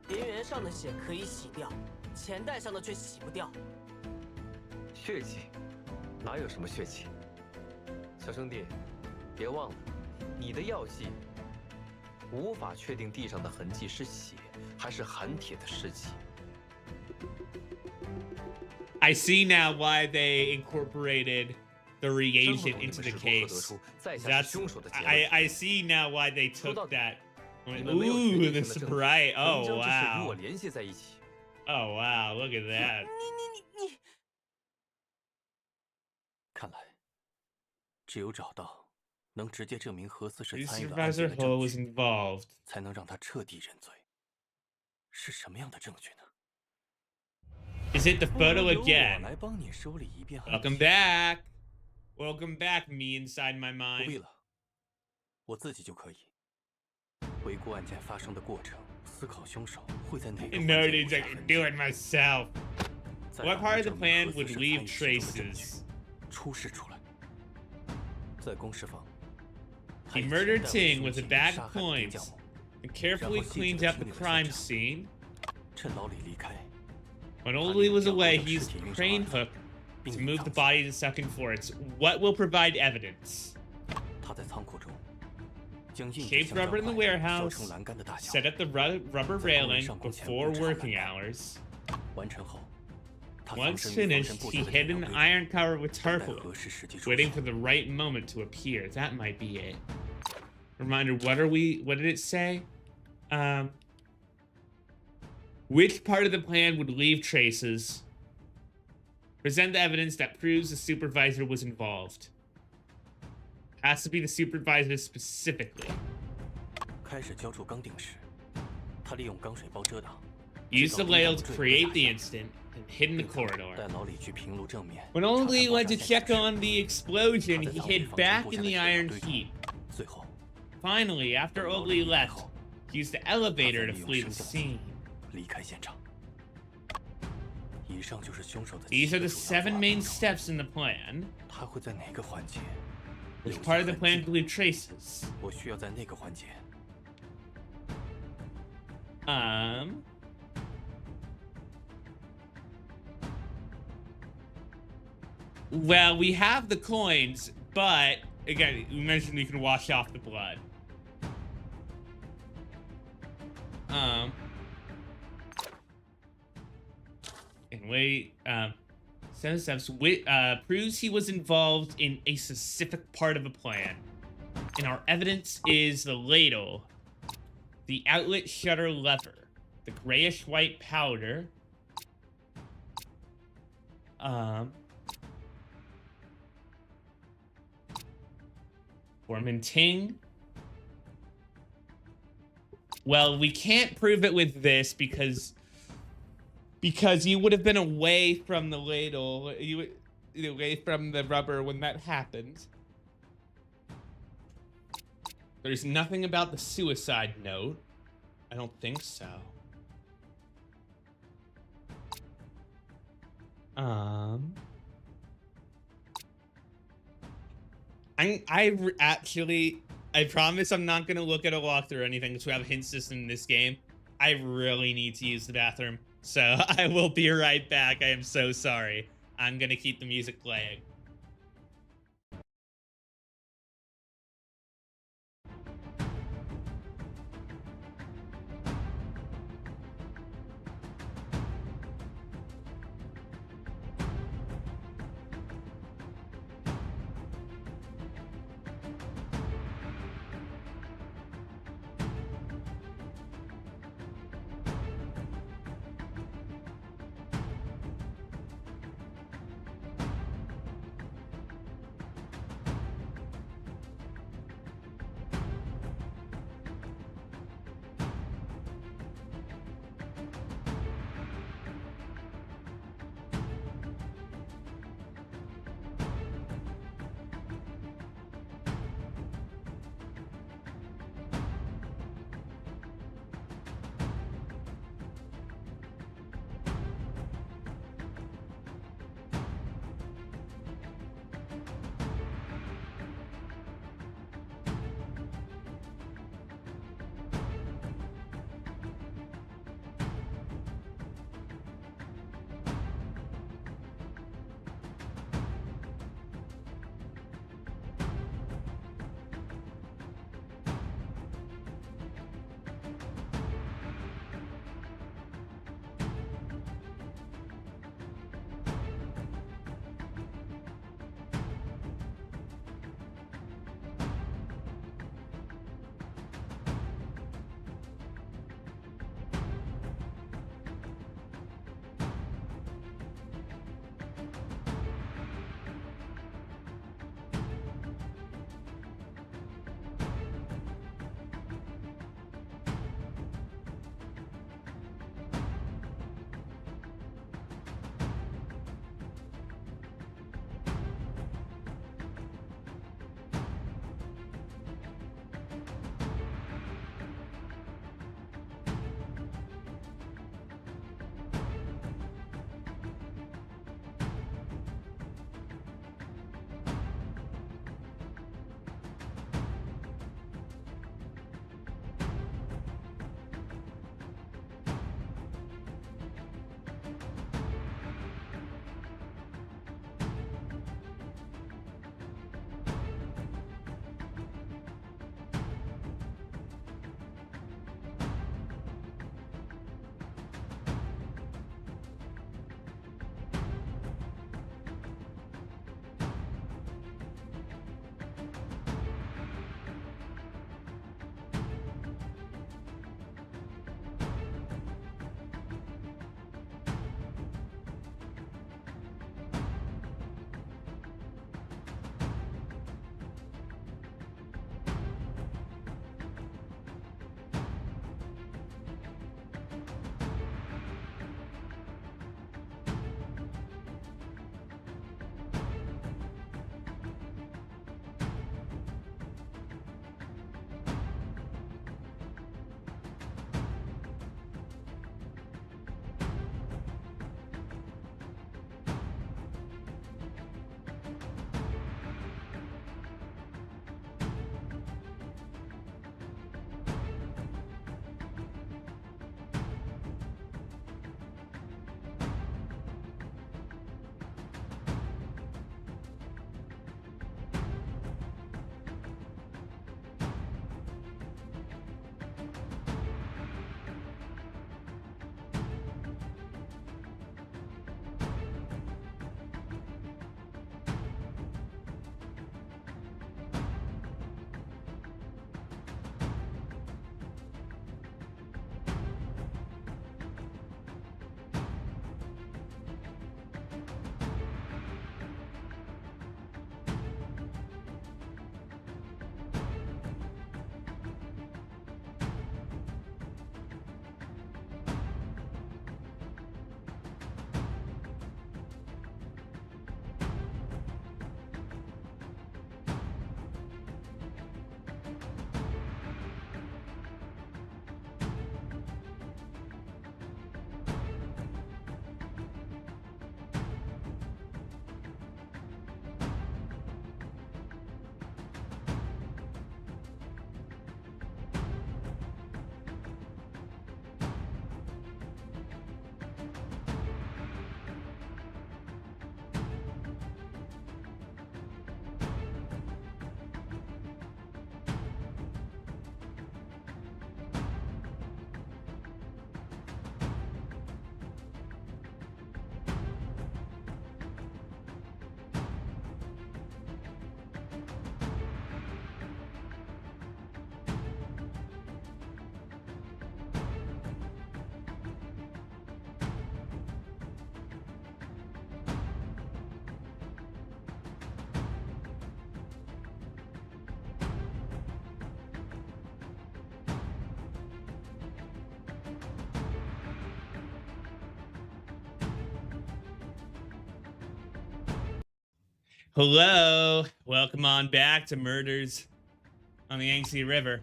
银元上的血可以洗掉，钱袋上的却洗不掉。血迹？哪有什么血迹？小兄弟，别忘了，你的药剂无法确定地上的痕迹是血还是含铁的尸体。 I see now why they incorporated the reagent into the case. That's I see now why they took that. Ooh, the Sprite. Oh wow. Oh wow, look at that. 你， 看来，只有找到能直接证明何四是 The 参与了案件 supervisor 的 Ho 证 was 据， involved. 才能让他彻底认罪。是什么样的证据呢？ Is it the photo 由我 again? 来帮你梳理一遍案 Welcome 情。 back. Welcome back, me inside my 不必 mind. 了，我自己就可以。回顾案件发生的过程，思考凶手会在哪个环 No 节 need 留 to 下痕 do 迹 it myself. 再 What 让 part 他 of the 证明 plan 何四 would 是 leave 参与其中的证据 traces? 出示出来。在公示房， He 他以 murdered 钱袋为 Ting with 凶 a 器 bag 杀 of 害了丁 coins 教母， and carefully cleaned up the crime scene. 趁老李离开， When old Lee was away, he used a crane hook to move the body to the second floor. It's what will provide evidence. 他在仓库中将硬质 Shaped 橡胶 rubber in the 块削 warehouse, 成栏杆的大小， set up the rubber railing before working hours. 完成后，他藏 Once 身于防 finished, 身布 he 置的 hid 电 an 脑柜 iron cover with 等待 tarpaulin, 合适时机出 waiting 手 for the right moment to appear. That might be it. Reminder, what did it say? Which part of the plan would leave traces? Present the evidence that proves the supervisor was involved. Has to be the supervisor specifically. 开始浇筑钢钉时，他利用钢水包遮挡， Use the ladle to create the instant and hid in the 带 corridor. 老李去平炉正面。 When 查 old 看 Lee 爆 went 炸 to 现 check 场 on 时 the explosion, 他在 he 仓库 hid 房 back 中布 in 下 the 的铁 iron 轨 heap. 最后， Finally, after old Lee left, he used the elevator to 他才利用 flee the 升降机 scene. 离开现场。以上就是凶手的 These are the 7个主要 7 作案 main 步骤 steps in the plan. 他会在哪个环节？ Which 留 part of 下 the plan 痕 to 迹 leave traces? 我需要在那个环节。 Well, we have the coins, but again, we mentioned you can wash off the blood. And wait, proves he was involved in a specific part of a plan. And our evidence is the ladle, the outlet shutter lever, the grayish-white powder, Foreman Ting. Well, we can't prove it with this because you would have been away from the ladle, away from the rubber when that happened. There's nothing about the suicide note. I don't think so. I promise I'm not gonna look at a walkthrough or anything because we have a hint system in this game. I really need to use the bathroom, so I will be right back. I am so sorry. I'm gonna keep the music playing. Hello, welcome on back to Murders on the Yangtze River.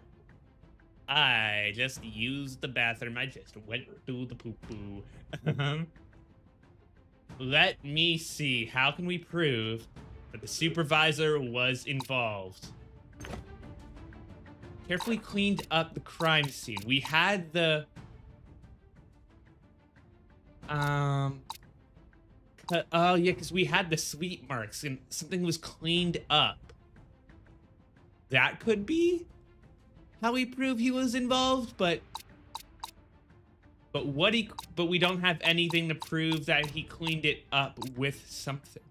I just used the bathroom. I just went through the poo-poo. Let me see. How can we prove that the supervisor was involved? Carefully cleaned up the crime scene. We had the... oh yeah, because we had the sweep marks and something was cleaned up. That could be how we prove he was involved, but we don't have anything to prove that he cleaned it up with something.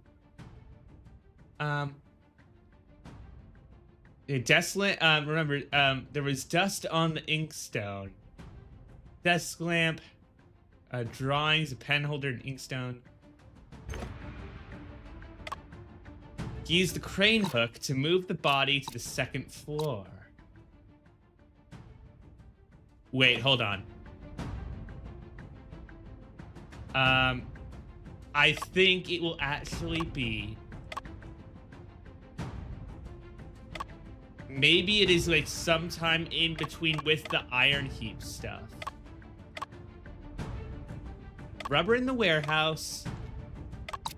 Desolate. Remember, there was dust on the inkstone. Desk lamp, drawings, a pen holder, and inkstone. He used the crane hook to move the body to the second floor. Wait, hold on. I think it will actually be... Maybe it is like sometime in between with the iron heap stuff. Rubber in the warehouse.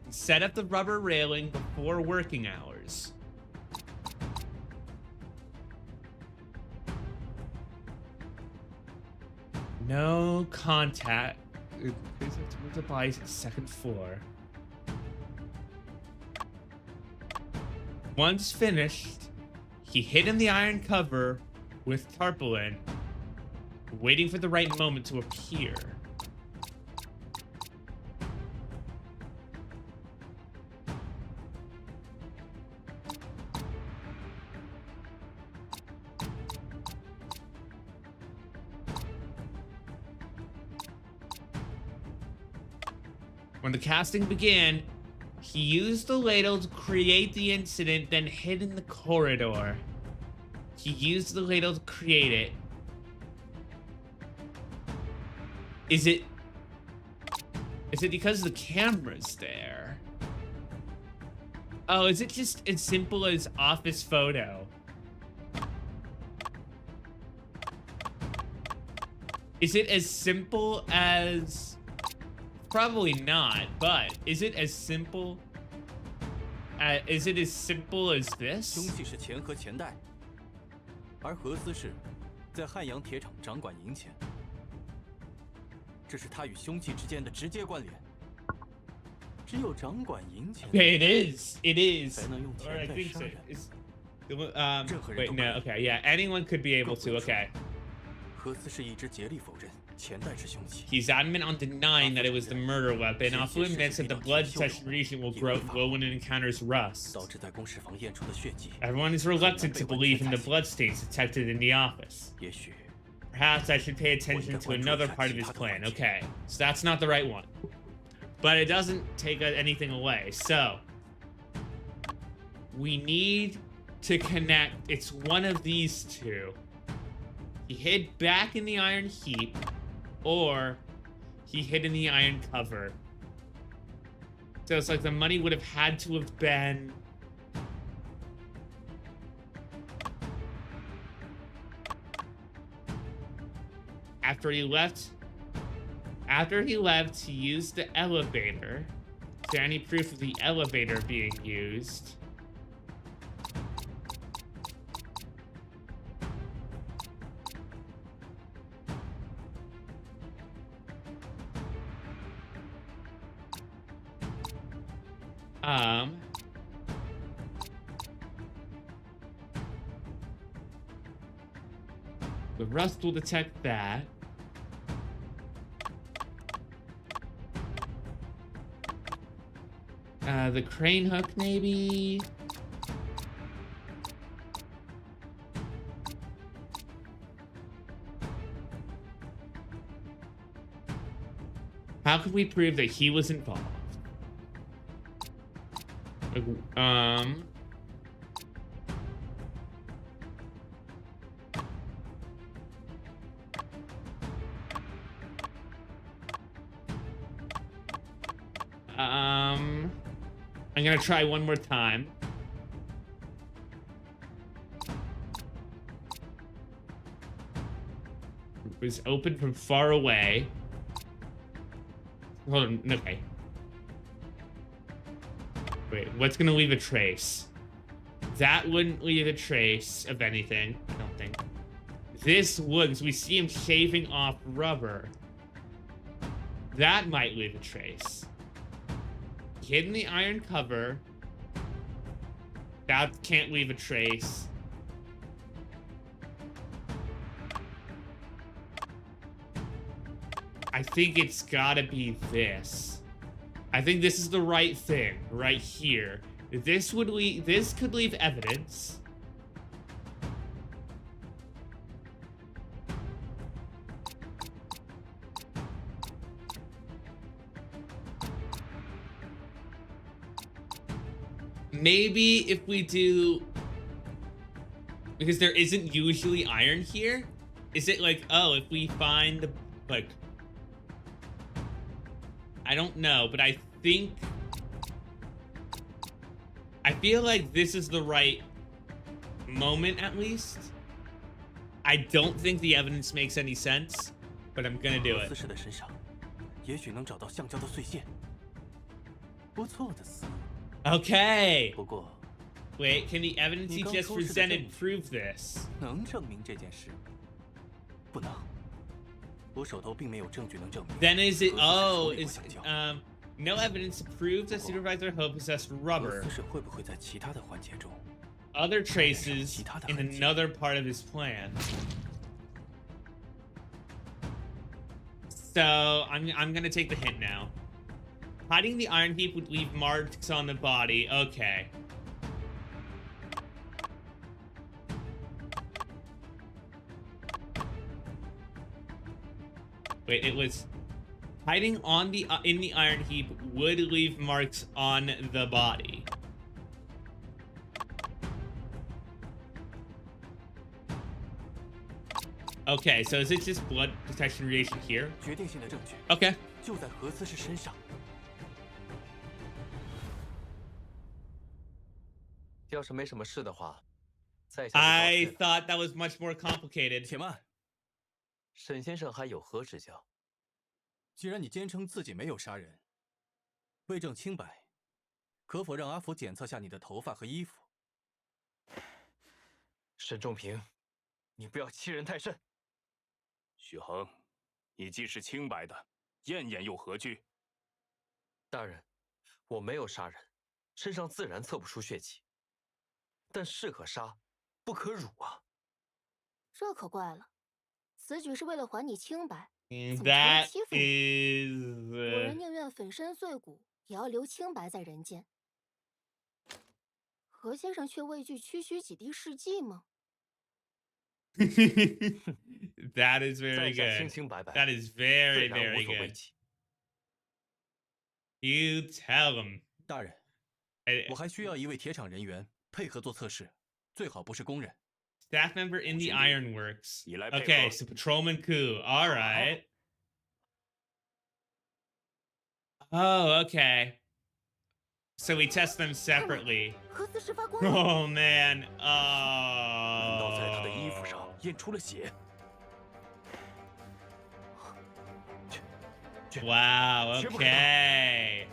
Set up the rubber railing before working hours. No contact. Move the body to the second floor. Once finished, he hid in the iron cover with tarpaulin, waiting for the right moment to appear. When the casting began, he used the ladle to create the incident, then hid in the corridor. He used the ladle to create it. Is it because the camera's there? Oh, is it just as simple as office photo? Is it as simple as... Probably not, but is it as simple as this? 凶器是钱和钱袋，而何思是在汉阳铁厂掌管银钱，这是他与凶器之间的直接关联。只有掌管银钱， Okay, it is. 才能用 Or I 钱袋 think 杀 so. 人。 Wait, no, okay, yeah, anyone could be able to, okay. 何思是一直竭力否认钱袋是凶器。 He's adamant on denying that it was the murder weapon. Also admits that the blood detection region will grow when it encounters rust. 导致在公示房验出的血迹。 Everyone is reluctant to believe in the bloodstains detected in the office. 也许 Perhaps I should pay attention to another part of his plan. Okay, so that's not the right one. But it doesn't take anything away. So, we need to connect. It's one of these two. He hid back in the iron heap, or he hid in the iron cover. So it's like the money would have had to have been... After he left, he used the elevator. Is there any proof of the elevator being used? The rust will detect that. The crane hook, maybe? How could we prove that he was involved? I'm gonna try one more time. It was open from far away. Hold on, okay. Wait, what's gonna leave a trace? That wouldn't leave a trace of anything, I don't think. This would, because we see him shaving off rubber. That might leave a trace. Hidden the iron cover. That can't leave a trace. I think it's gotta be this. I think this is the right thing, right here. This would leave, this could leave evidence. Maybe if we do, because there isn't usually iron here, is it like, oh, if we find the, like, I don't know, but I think, I feel like this is the right moment at least. I don't think the evidence makes any sense, but I'm gonna do it. Okay. Wait, can the evidence he just presented prove this? Then is it, oh, is, no evidence to prove that Supervisor Ho possessed rubber. Other traces in another part of his plan. So, I'm gonna take the hint now. Hiding the iron heap would leave marks on the body. Okay. Wait, it was hiding on the in the iron heap would leave marks on the body. Okay, so is it just blood detection radiation here? Okay. I thought that was much more complicated. 沈先生还有何指教？既然你坚称自己没有杀人，为证清白，可否让阿福检测下你的头发和衣服？沈仲平，你不要欺人太甚。许恒，你既是清白的，验验又何惧？大人，我没有杀人，身上自然测不出血迹。但士可杀，不可辱啊！这可怪了。 此举是为了还你清白，怎么成了 That 欺负你？ is 古人宁愿粉身碎骨，也要留清白在人间。何先生却畏惧区区几滴试剂吗？ That is very good. That is very, very good. You tell him. 大人，我还需要一位铁厂人员配合做测试，最好不是工人。 Staff member in the ironworks. Okay, so Patrolman Ku. All right. Oh, okay. So we test them separately. Oh man. Oh. Wow. Okay.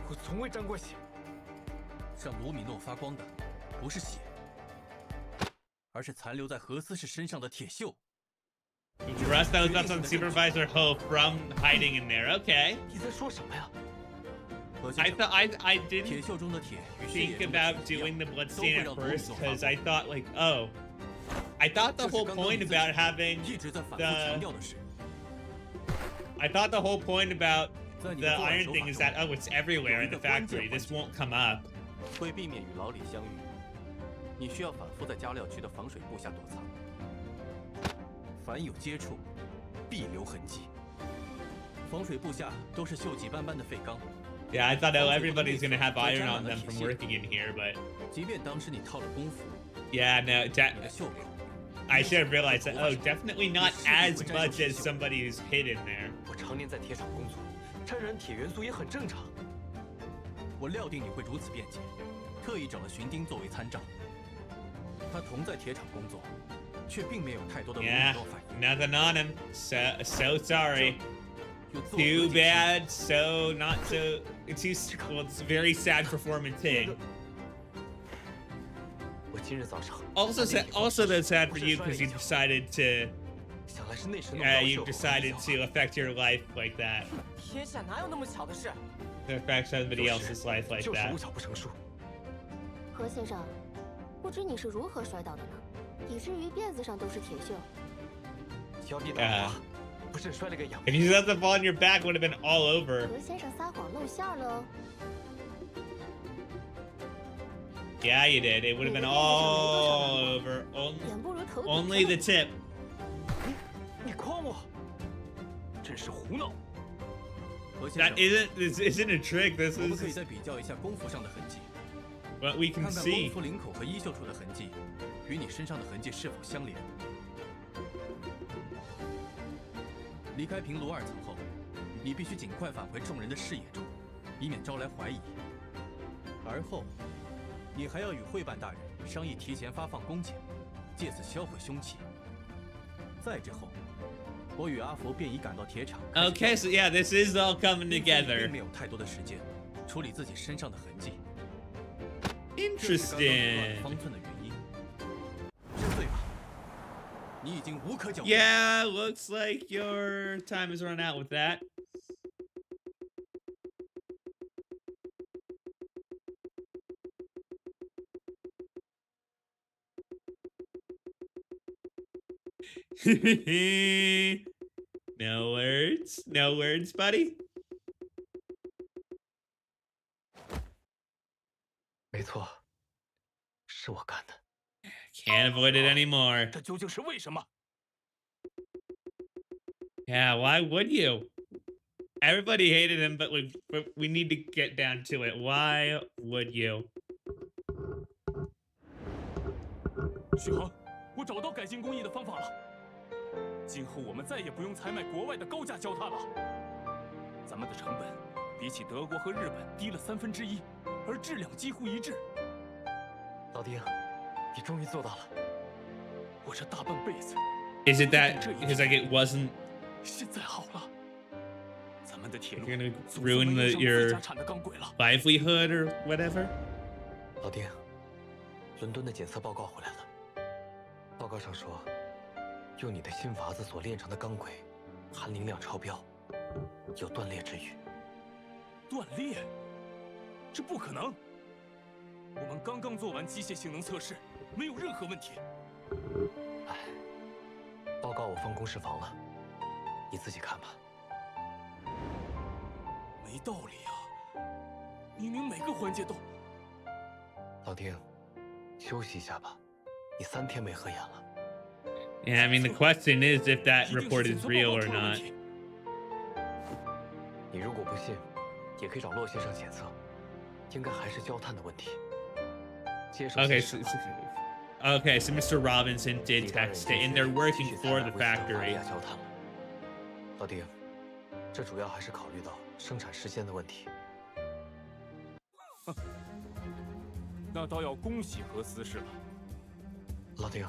我从未沾过血。让卢米诺发光的不是血。 而是残留在何思氏身上的铁锈。Rust that was left on Supervisor Ho from hiding in there. Okay. 你在说什么呀 I thought I didn't think about doing the bloodstain at first because I thought like, oh, I thought the whole point about having I thought the whole point about the iron thing is that oh, it's everywhere in the factory. This won't come up. 为避免与老李相遇。 你需要反复在加料区的防水布下躲藏，凡有接触，必留痕迹。防水布下都是锈迹斑斑的废钢。Yeah, I thought everybody's gonna have iron on them from working in here, but 即便当时你套了功夫 yeah, no, I should have realized that. Oh, definitely not as much as somebody who's hid in there. 我常年在铁厂工作，沾染铁元素也很正常。我料定你会如此辩解，特意找了寻丁作为参照。他同在铁厂工作，却并没有太多的罗密欧反应。Nothing on him. So sorry. Too bad. So not so. It's a very sad for Foreman Ting. 我今日早上 Also that's sad for you because you decided to. 想来是那时弄到 You decided to affect your life like that. 天下哪有那么巧的事？ To affect somebody else's life like 就是 that. 无巧不成书。何先生，不知你是如何摔倒的呢？以至于辫子上都是铁锈。小弟打滑，不慎摔了个仰 If you let the fall on your back, would have been all over. 何先生撒谎露馅了哦。 Yeah, you did. It would have been all over. 远不如头顶 Only the tip. 你诓我，真是胡闹！ 何先 That 生， isn't a trick. This 我们可以 is 再比较一下功夫上的痕迹， what we can 看看功 see. 夫领口和衣袖处的痕迹与你身上的痕迹是否相连。离开平炉2层后，你必须尽快返回众人的视野中，以免招来怀疑。而后，你还要与会办大人商议提前发放工钱，借此销毁凶器。再之后，我与阿佛便已赶到铁厂。 Okay, so yeah, this is all coming 并 together. 没有太多的时间处理自己身上的痕迹。 Interesting. 方寸的原因。认罪吧，你已经无可狡辩。 Yeah, looks like your time has run out with that. No words, buddy. 没错，是我干的。 Can't avoid it anymore. 这究竟是为什么？ Yeah, why would you? Everybody hated him, but we need to get down to it. Why would you? 许航，我找到改进工艺的方法了。今后我们再也不用采买国外的高价焦炭了。咱们的成本比起德国和日本低了1/3，而质量几乎一致。老丁，你终于做到了。我这大半辈子， Is it that because like it wasn't 现在好了。咱们的铁路 gonna 总算 ruin 能用上 your 自家产的钢轨了。 livelihood or whatever? 老丁，伦敦的检测报告回来了。报告上说，用你的新法子所炼成的钢轨，含磷量超标，有断裂之虞。断裂？这不可能！我们刚刚做完机械性能测试，没有任何问题。哎，报告我放公示房了，你自己看吧。没道理啊！明明每个环节都……老丁，休息一下吧，你3天没合眼了。 Yeah, I mean the question is if that report is real or not. 你如果不信，也可以找骆先生检测，应该还是焦炭的问题。接受 Okay, 现 so, 实 okay, so Mr. Robinson did text it, and they're working for the factory. 焦炭了。老丁，这主要还是考虑到生产时间的问题。那倒要恭喜何思氏了。老丁，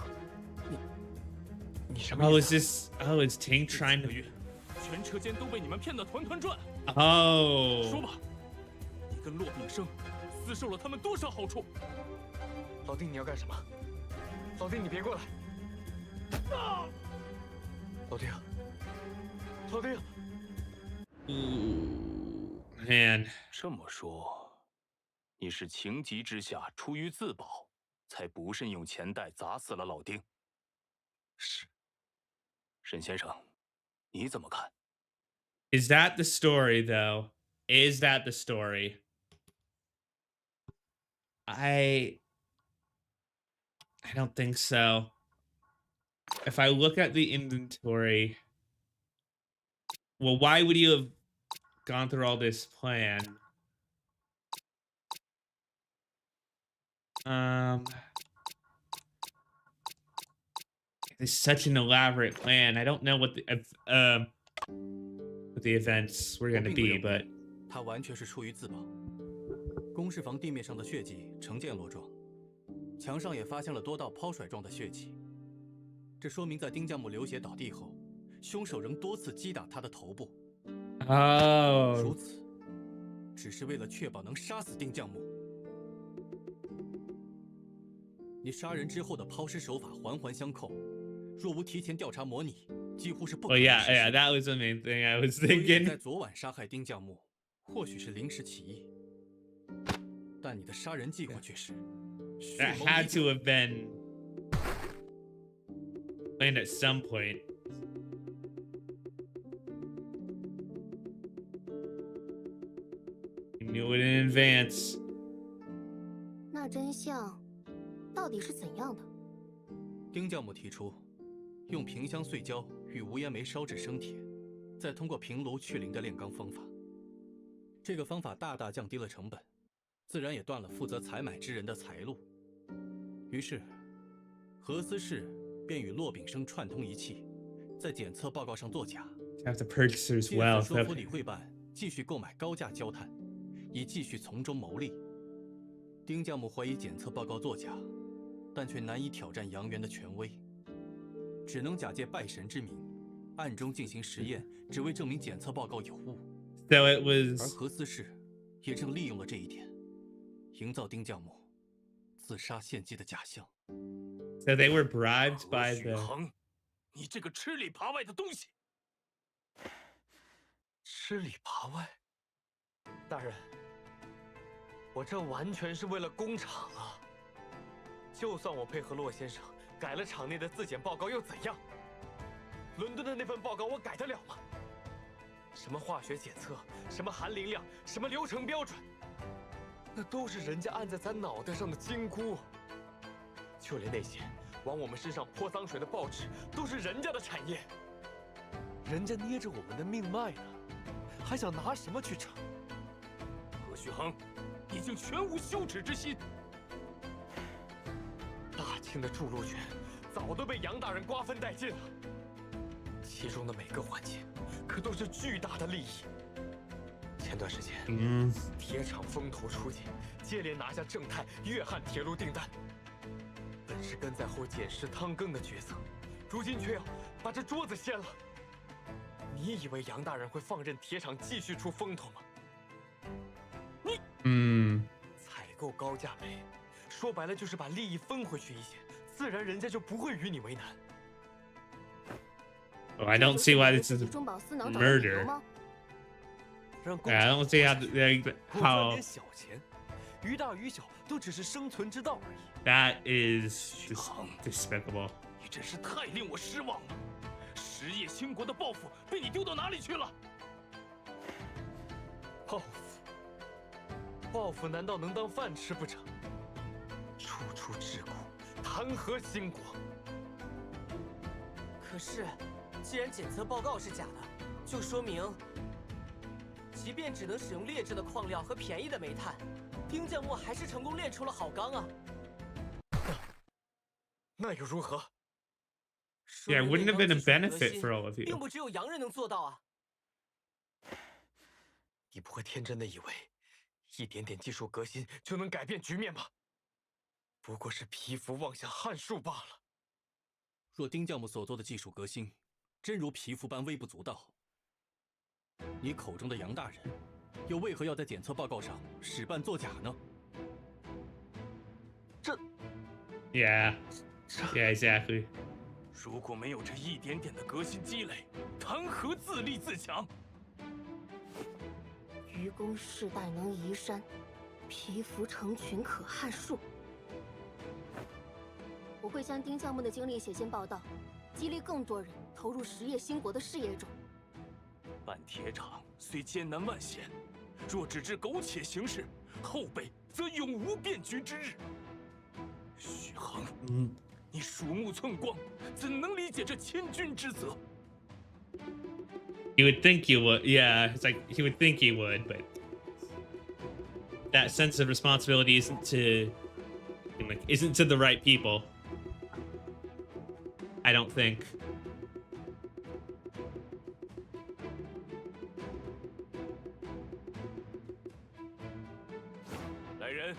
你什么 Oh, 意 is 思？ this? Oh, is Tank 这 trying 几个 to? 月，全车间都被你们骗得团团转。说 Oh. 吧，你跟骆炳生私受了他们多少好处？老丁，你要干什么？老丁，你别过来！老丁，老丁， Ooh, man. 这么说，你是情急之下出于自保，才不慎用钱袋砸死了老丁。是。沈先生，你怎么看？ Is that the story, though? Is that the story? I don't think so. If I look at the inventory, well, why would you have gone through all this plan? It's such an elaborate plan. I don't know what the events were going to be, but 他完全是出于自保。公事房地面上的血迹呈溅落状，墙上也发现了多道抛甩状的血迹。这说明在丁将木流血倒地后，凶手仍多次击打他的头部。如此，只是为了确保能杀死丁将木。你杀人之后的抛尸手法环环相扣，若无提前调查模拟，几乎是不可能实施。yeah, that was the main thing I was 所以你 thinking. 在昨晚杀害丁将木，或许是临时起意，但你的杀人计划却是 That had to have been planned at some point. You knew it in advance. 那真相到底是怎样的？丁将木提出，用萍香碎胶与无烟煤烧制生铁，再通过平炉去磷的炼钢方法。这个方法大大降低了成本，自然也断了负责采买之人的财路。于是，何思氏便与骆炳生串通一气，在检测报告上作假， Have the purchaser's 借 wealth. 此说服理会办继续购买高价焦炭，以继续从中牟利。丁将木怀疑检测报告作假，但却难以挑战杨元的权威，只能假借拜神之名，暗中进行实验，只为证明检测报告有误。So it 而 was. 何思氏也正利用了这一点，营造丁将木自杀献祭的假象。So they were bribed 何 by 许 the. 恒，你这个吃里扒外的东西！吃里扒外，大人，我这完全是为了工厂啊！就算我配合骆先生改了厂内的自检报告又怎样？伦敦的那份报告我改得了吗？什么化学检测，什么含磷量，什么流程标准，那都是人家按在咱脑袋上的金箍。就连那些往我们身上泼脏水的报纸，都是人家的产业。人家捏着我们的命脉呢，还想拿什么去逞？何许恒，已经全无羞耻之心。大清的筑路权早都被杨大人瓜分殆尽了，其中的每个环节可都是巨大的利益。前段时间，铁厂风头出尽，接连拿下正太、粤汉铁路订单，本是跟在后检视汤羹的角色，如今却要把这桌子掀了。你以为杨大人会放任铁厂继续出风头吗？采购高价煤，说白了就是把利益分回去一些，自然人家就不会与你为难。 Oh, I don't see why this is 中饱私囊找 murder. 理由吗？ I don't see how 点小钱，于大于小都只是生存之道而已。 that is despicable. 你真是太令我失望了！实业兴国的抱负被你丢到哪里去了？报复，报复难道能当饭吃不成？处处桎梏，谈何兴国？可是，既然检测报告是假的，就说明，即便只能使用劣质的矿料和便宜的煤炭，丁将木还是成功炼出了好钢啊！那又如何？ Yeah, it wouldn't have been a benefit for all of 并 you. 不只有洋人能做到啊！你不会天真的以为，一点点技术革新就能改变局面吧？不过是蚍蜉妄下撼树罢了。若丁将木所做的技术革新，真如蚍蜉般微不足道，你口中的杨大人，又为何要在检测报告上使办作假呢？ Yeah. Yeah, exactly. 如果没有这一点点的革新积累，谈何自立自强？愚公世代能移山，蚍蜉成群可撼树。我会将丁将木的经历写进报道，激励更多人投入实业兴国的事业中。办铁厂虽艰难万险，若只知苟且行事，后辈则永无变局之日。许恒，你鼠目寸光，怎能理解这千钧之责？ You would think you would. Yeah, it's like he would think he would, but that sense of responsibility isn't to the right people. I don't think. 人，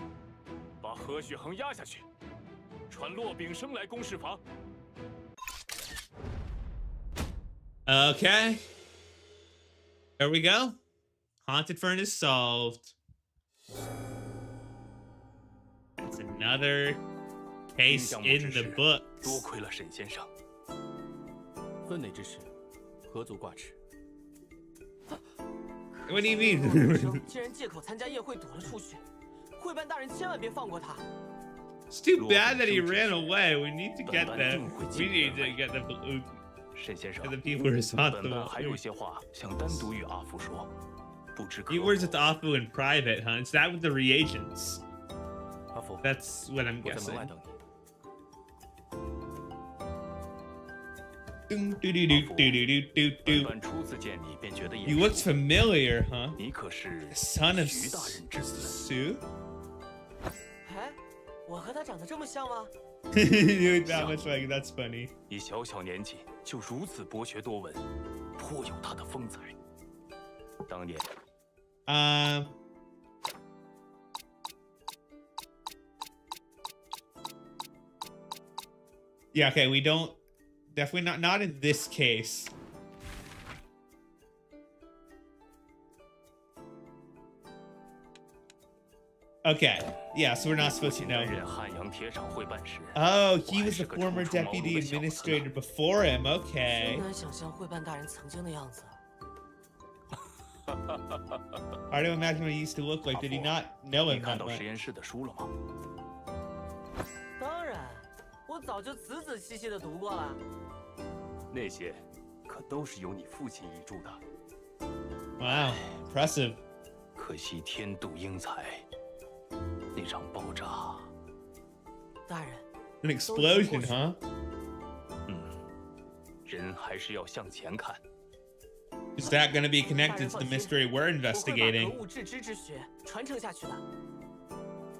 把何许恒押下去，传骆秉生来攻事房。Okay. There we go. Haunted furnace solved. That's another case in the books. 多亏了沈先生。分内之事，何足挂齿。 What do you mean? 竟然借口参加宴会躲了出去，会办大人千万别放过他。 It's too bad that he ran away. We need to get them. We need to get the 沈先生 the people 本 responsible. 班还有些话想单独与阿福说，不知可 He 否？ works with Afu in private, huh? Is that with the reagents? 阿福， That's what I'm 我在门外 guessing. 等你。 本班初次见你便觉得 He looks familiar, huh? 你可是 Son of 徐大人之子？ Sue? 哎，我和他长得这么像吗？ You look that much like that's funny. 你小小年纪就如此博学多闻，颇有他的风采。当年 Yeah, okay, we don't definitely not in this case. Okay, yeah, so we're not 父 supposed to 亲担 know. 任汉阳铁厂会办时， Oh, 我 he 还 was 是 the 个 former 初出茅庐 deputy 的小子呢 administrator before him. 真 Okay. 难想象会办大人曾经的样子。 Hard to imagine what he used to look like. Did he not know 你 him 看 that 到 much? 实验室的书了吗？当然，我早就仔仔细细的读过了。那些可都是由你父亲遗著的。 Wow, impressive. 可惜天妒英才，那场爆炸，大人， An explosion, huh? 人还是要向前看。 Is that going to be 大 connected 人 to 放 the 心， mystery we're 我会把 investigating? 格物致知之学传承下去的。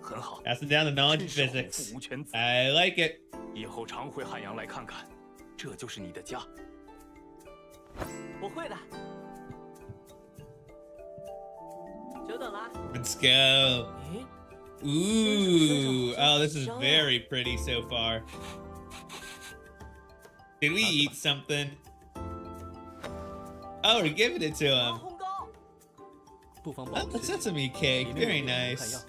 很好， Passing down the knowledge 真 of 是 physics. 虎父无犬子。 I like it. 以后常回汉阳来看看，这就是你的家。我会的。久等了。 Let's go. 咦， Ooh. Oh, this is very pretty so far. Did we eat something? Oh, we're giving it to 王 him. 红糕，不妨保 Oh, 持 the sesame cake. 里面 Very 有点看 nice. 样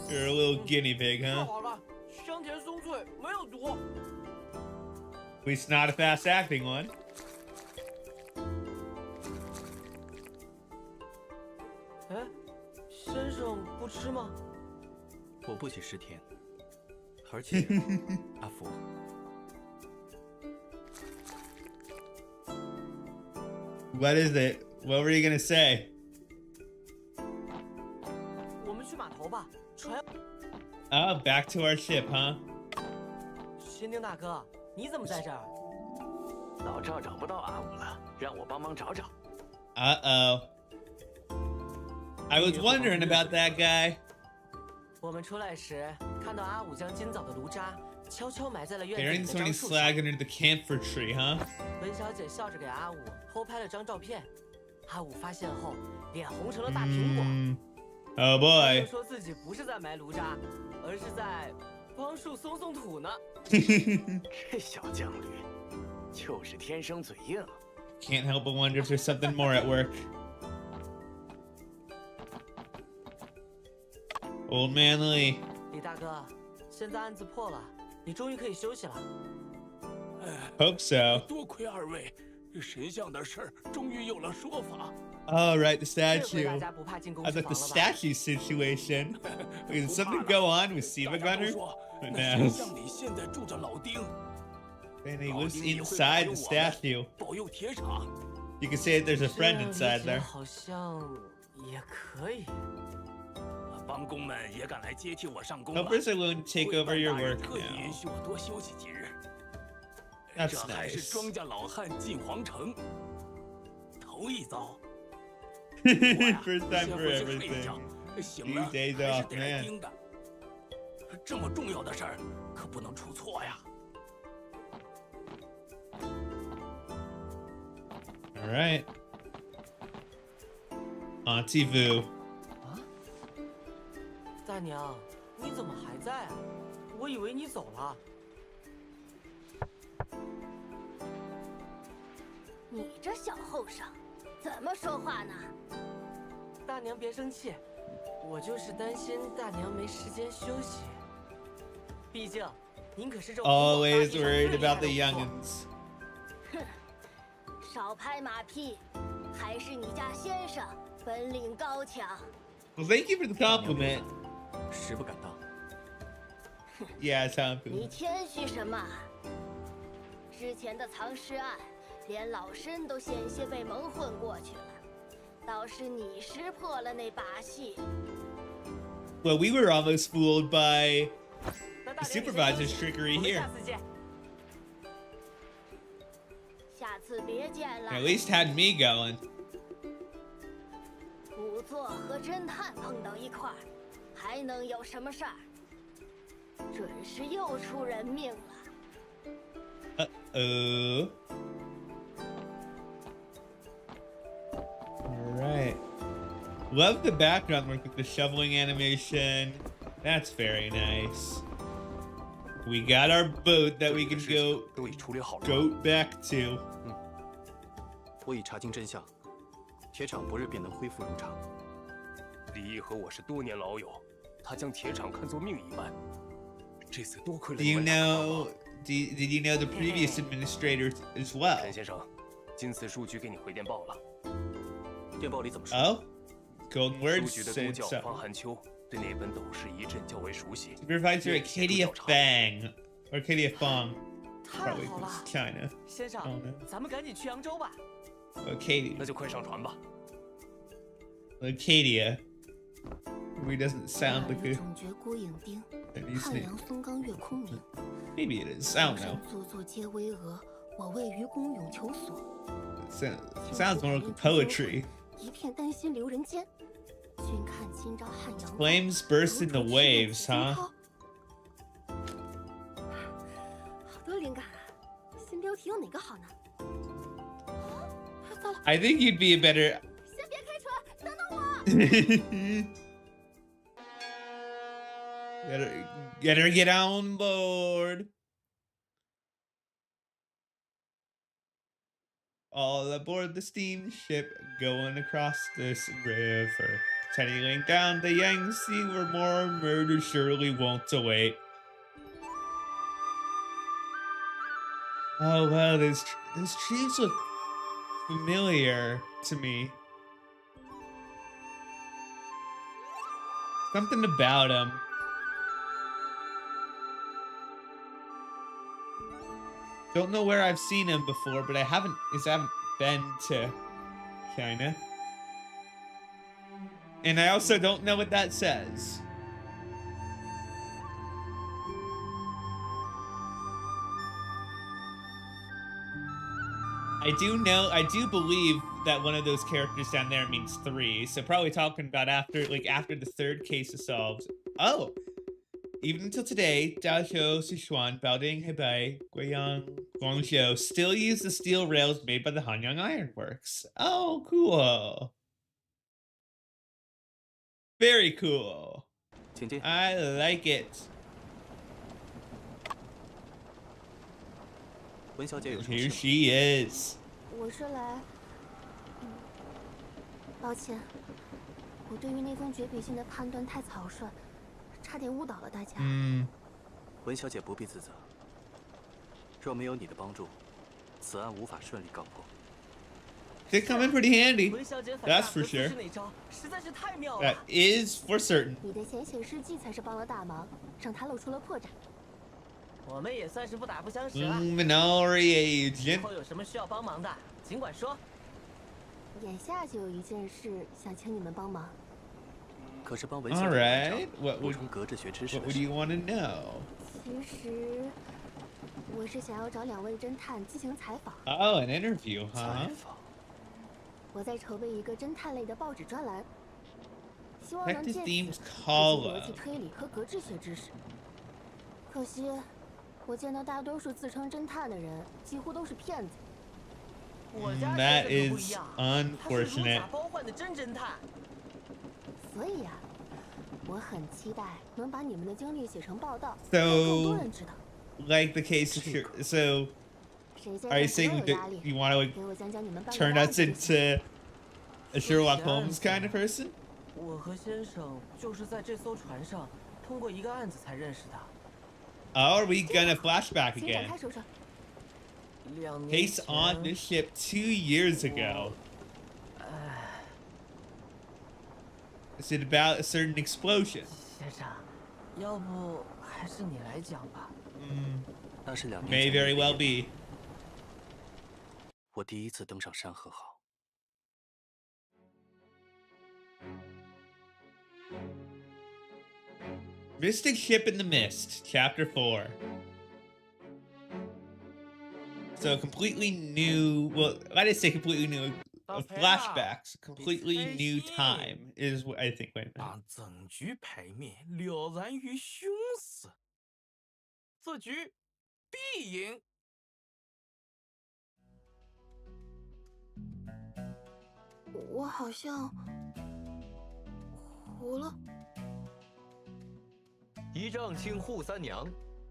You're a little guinea pig, 太 huh? 好了，香甜松脆，没有毒。 At least not a fast acting one. 哎，先生不吃吗？我不喜食甜，而且阿福， What is it? What were you gonna say? 我们去码头吧，船。 Oh, back to our ship, huh? 新丁大哥，你怎么在这儿？老赵找不到阿武了，让我帮忙找找。 Uh-oh. I was wondering about that guy. 我们出来时看到阿武将今早的炉渣悄悄埋在了院子 Burying 里的 so 樟 many 树上。 slag under the camphor tree, huh? 文小姐笑着给阿武偷拍了张照片，阿武发现后脸红成了大苹果。 Oh 他 boy. 就说自己不是在埋炉渣，而是在帮树松松土呢。这小犟驴，就是天生嘴硬。 Can't help but wonder if there's something more at work. Old man Lee. 李大哥，现在案子破了，你终于可以休息了。 Hope so. 多亏二位，神像的事儿终于有了说法。 Oh, right, the 这回大 statue. 家不怕进公 I 事 thought 房 the 了吧？ statue situation. Did something go on with 大 Siva 家都 Gunner? 说 Who 那神 knows? 像里现在住着老丁， And he 老 lives 丁也会 inside 保佑 the 我们 statue. 保佑铁厂。 You can say that there's a 这 friend 样理 inside 解 there. 好像也可以。帮工们也敢来接替我上工了。 Helpers are willing to take 会 over 办 your 大人 work 特意 now. 允许我多休息几日。 That's 这还是 nice. 庄稼老汉进皇城，头一遭。 First time 先 for 回去睡一觉 everything. 醒了 These days 还是 off, 得来 man. 盯的。这么重要的事儿，可不能出错呀。 All right. Auntie Vu. 大娘，你怎么还在啊？我以为你走了。你这小后生，怎么说话呢？大娘别生气，我就是担心大娘没时间休息。毕竟，您可是这 Always worried about the youngins. 哼，少拍马屁，还是你家先生本领高强。Well, thank you for the compliment. 实不敢当。Yeah, Tom. 你谦虚什么？之前的藏尸案，连老身都险些被蒙混过去了，倒是你识破了那把戏。Well, we were almost fooled by the supervisor's trickery here. 下次别见了。 At least had me going. 仵作和侦探碰到一块儿，还能有什么事儿？准是又出人命了。Uh-oh. Alright. Love the background work with the shoveling animation. That's very nice. We got our boat that we can go back to. 我已查清真相，铁厂不日便能恢复如常。李毅和我是多年老友，他将铁厂看作命一般。这次多亏了 Do you know? Did you know the previous administrators as well? 陈先生，金丝书局给你回电报了。电报里怎么说？ Oh, golden 书 words 局的 said 督教 so. 方寒秋对那本斗士遗阵较为熟悉。 Supervisor Arcadia Fang. Or Arcadia Fong. 太 Probably 好了， from China. 先生 Oh, no. 咱们赶紧去扬州吧。 Arcadia. 那就快上船吧。 Arcadia. Really doesn't sound like a 总诀郭影丁， Chinese 汉 name. 阳松冈月空明。 Maybe it is. I don't know. 座座皆巍峨，我位于公永求索。 Sounds more like poetry. 一片丹心留人间。君看今朝汉阳。 Flames burst in the waves, huh? 好多灵感啊！新标题有哪个好呢？糟了， I think you'd be a better. 先别开船，等等我。 Get her get on board. All aboard the steamship going across this river. Sailing down the Yangtze where more murder surely won't await. Oh wow, those trees look familiar to me. Something about them. Don't know where I've seen him before, but I haven't been to China. And I also don't know what that says. I do believe that one of those characters down there means 3. So probably talking about after the third case is solved. Oh! Even until today, Daozhou, Sichuan, Baoding, Hebei, Guiyang, Guangzhou still use the steel rails made by the Hanyang Iron Works. Oh, cool. Very cool. I like it. Here she is. 我是来，抱歉，我对于那封绝笔信的判断太草率，差点误导了大家。文小姐不必自责。若没有你的帮助，此案无法顺利告破。They come in pretty handy. 文小姐反 That's 大 for 和 sure. 是那招，实在是太妙了。 That is for certain. 你的显显事迹才是帮了大忙，让他露出了破绽。我们也算是不打不相识了。 Minori 以 agent. 后有什么需要帮忙的，尽管说。眼下就有一件事想请你们帮忙。可是帮文小姐 Alright. What 补 would 充格致学知识 what 的 would 事。 you want to know? 其实，我是想要找2位侦探进行采访。 Oh, an interview, 采 huh? 访。我在筹备一个侦探类的报纸专栏，希望能 Detective 借 themes 此 column. 国际推理和格致学知识。可惜，我见到大多数自称侦探的人，几乎都是骗子。我家 That 先生可不 is 一样，他是如 unfortunate. 假包换的真侦探。所以呀，我很期待能把你们的经历写成报道， So, 让更多人知道。 like the case of so, 沈先 are you 生不 saying 要有压 that 力， you want to like 给我讲讲你们办过 turn 的案 us 子就行。 into a Sherlock Holmes kind of person? 我和先生就是在这艘船上通过一个案子才认识的。 Oh, are we gonna flashback 请展 again? 开说说。2年 Case 前 on this ship 2 years ago. Is it about a certain explosion? 先生，要不还是你来讲吧。那是2年 May 前的 very 一个 well 夜 be. 我第一次登上山河号。 Mystic Ship in the Mist, Chapter 4. So completely new, well, let us say completely new, flashbacks, completely new time is what I think. Wait a minute. 让整局牌面了然于胸死，这局必赢。我好像糊了。一丈青扈三娘，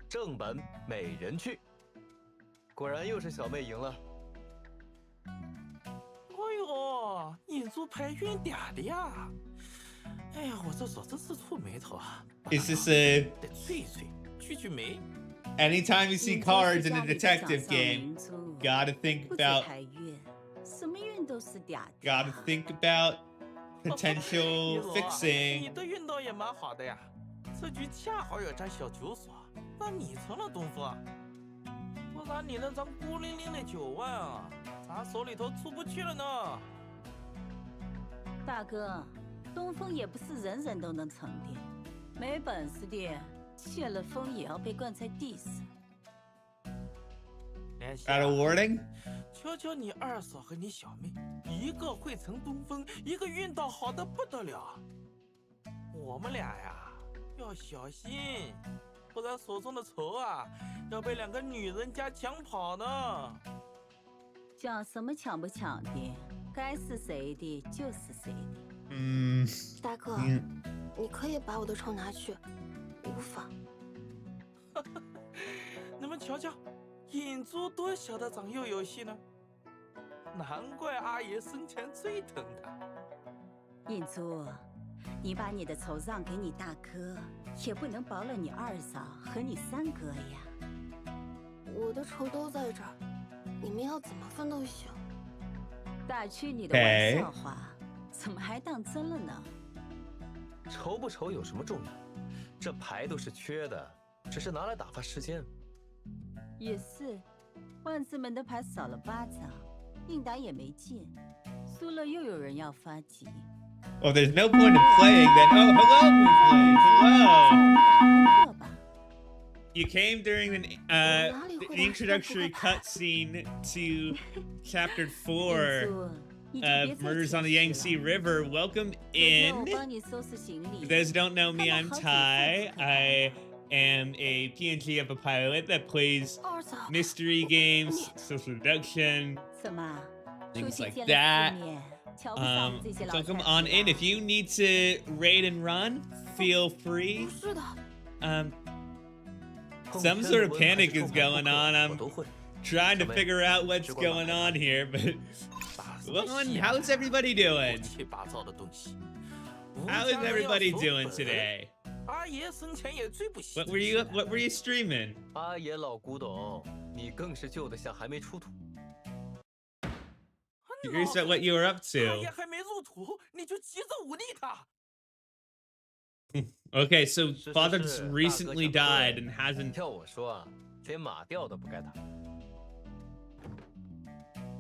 正本美人去。果然又是小妹赢了。哎呦，银珠牌运嗲的呀！哎呀，我这说这是蹙眉头啊。 Is this a 得啐啐，聚眉。 anytime you see cards in a detective game, gotta think about potential 你 fixing. 的运道也蛮好的呀，这局恰好有张小酒所，让你成了东风。不然你那张孤零零的9万啊，咱手里头出不去了呢。大哥，东风也不是人人都能成的，没本事的泄了风也要被灌在地上。 Got a warning? 瞧瞧你二嫂和你小妹，一个会成东风，一个运道好的不得了。我们俩呀，要小心，不然手中的仇啊，要被2个女人家抢跑呢。讲什么抢不抢的，该是谁的就是谁的。大哥，你可以把我的仇拿去，无妨。你们瞧瞧，银珠多晓得长幼有序呢，难怪阿爷生前最疼他。银珠，你把你的仇让给你大哥，也不能薄了你二嫂和你三哥呀。我的仇都在这儿，你们要怎么分都行。打趣你的玩笑话，怎么还当真了呢？仇不仇有什么重要？这牌都是缺的，只是拿来打发时间。也是，万字门的牌少了8张，硬打也没劲，输了又有人要发急。 Oh, there's no point in playing then. Oh, hello, hello. You came during the introductory cutscene to Chapter 4 of Murders on the Yangtze River. Welcome in. For those who don't know me, I'm Ty. I am a PNG of a pilot that plays mystery games, social deduction, things like that. So come on in. If you need to raid and run, feel free. Some sort of panic is going on. I'm trying to figure out what's going on here, but how's everybody doing? How is everybody doing today? What were you streaming? 阿爷老古董，你更是旧的像还没出土。 Curious at what you were up to. Okay, so father just recently died and hasn't. 跳我说啊，连马吊都不该打。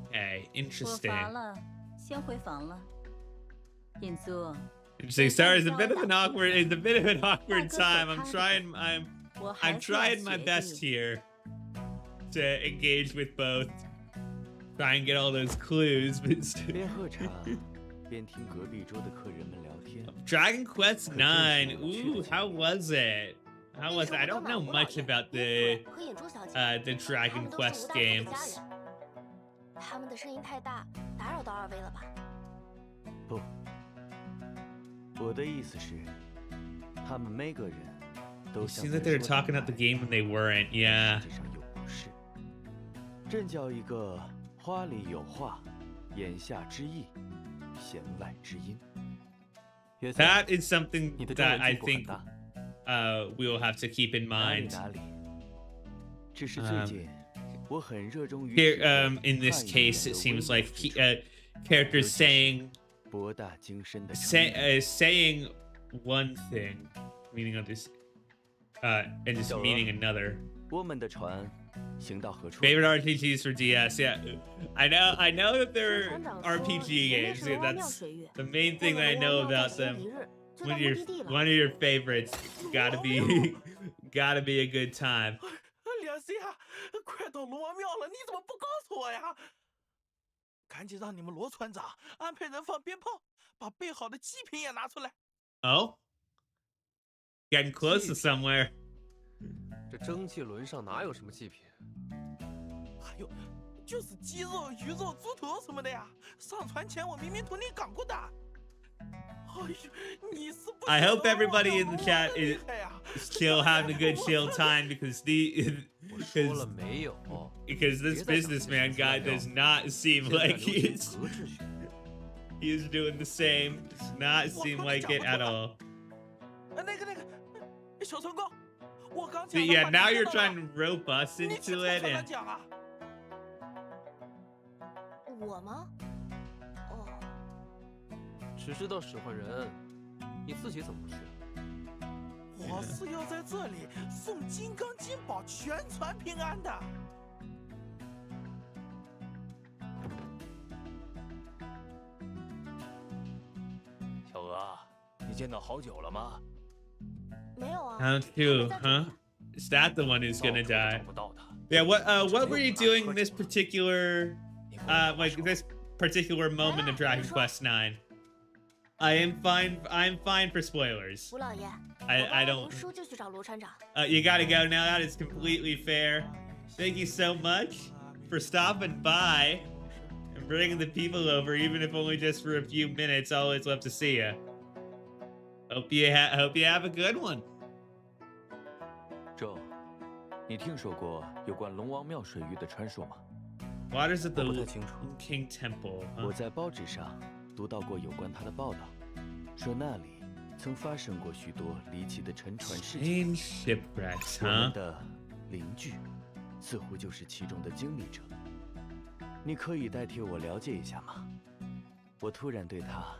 Okay, interesting. 我乏了，先回房了。银珠。 Interesting. Sorry, it's a bit of an awkward time. I'm trying my best here to engage with both. Try and get all those clues, but边喝茶边听隔壁桌的客人们聊天。Dragon Quest IX. Ooh, how was it? How was it? I don't know much about the Dragon Quest games. 他们的声音太大，打扰到2位了吧？不，我的意思是，他们每个人 It seems that they're talking about the game when they weren't. Yeah. 正叫一个花里有话，言下之意，弦外之音。 That is something that I think we'll have to keep in mind. Here, in this case, it seems like characters saying saying one thing, meaning others, and just meaning another. Favorite RPGs for DS? Yeah, I know that they're RPG games. That's the main thing that I know about them. One of your favorites, gotta be a good time. 梁C啊，快到龙王庙了，你怎么不告诉我呀？赶紧让你们罗船长安排人放鞭炮，把备好的祭品也拿出来。Oh, getting close to somewhere. 这蒸汽轮上哪有什么祭品？哎呦，就是鸡肉、鱼肉、猪头什么的呀。上船前我明明同你讲过的。 I hope everybody in the chat is still having a good chill time because this businessman guy does not seem like he's doing the same. Does not seem like it at all. So yeah, now you're trying to rope us into it and. 我吗？ 只知道使唤人，你自己怎么不去？我是要在这里送金刚金宝，全船平安的。小娥，你见到好酒了吗？没有啊。How to, huh? Is that the one who's gonna die? Yeah. What were you doing this particular, like this particular moment of Dragon Quest IX? I'm fine for spoilers. I don't. You gotta go now. That is completely fair. Thank you so much for stopping by and bringing the people over, even if only just for a few minutes. Always love to see you. Hope you have a good one. Joe, 你听说过有关龙王庙水域的传说吗？ Waters of the King Temple. 我在报纸上 读到过有关他的报道，说那里曾发生过许多离奇的沉船事件。shipwrecks, 我们的邻居似乎就是其中的经历者。你可以代替我了解一下吗？我突然对他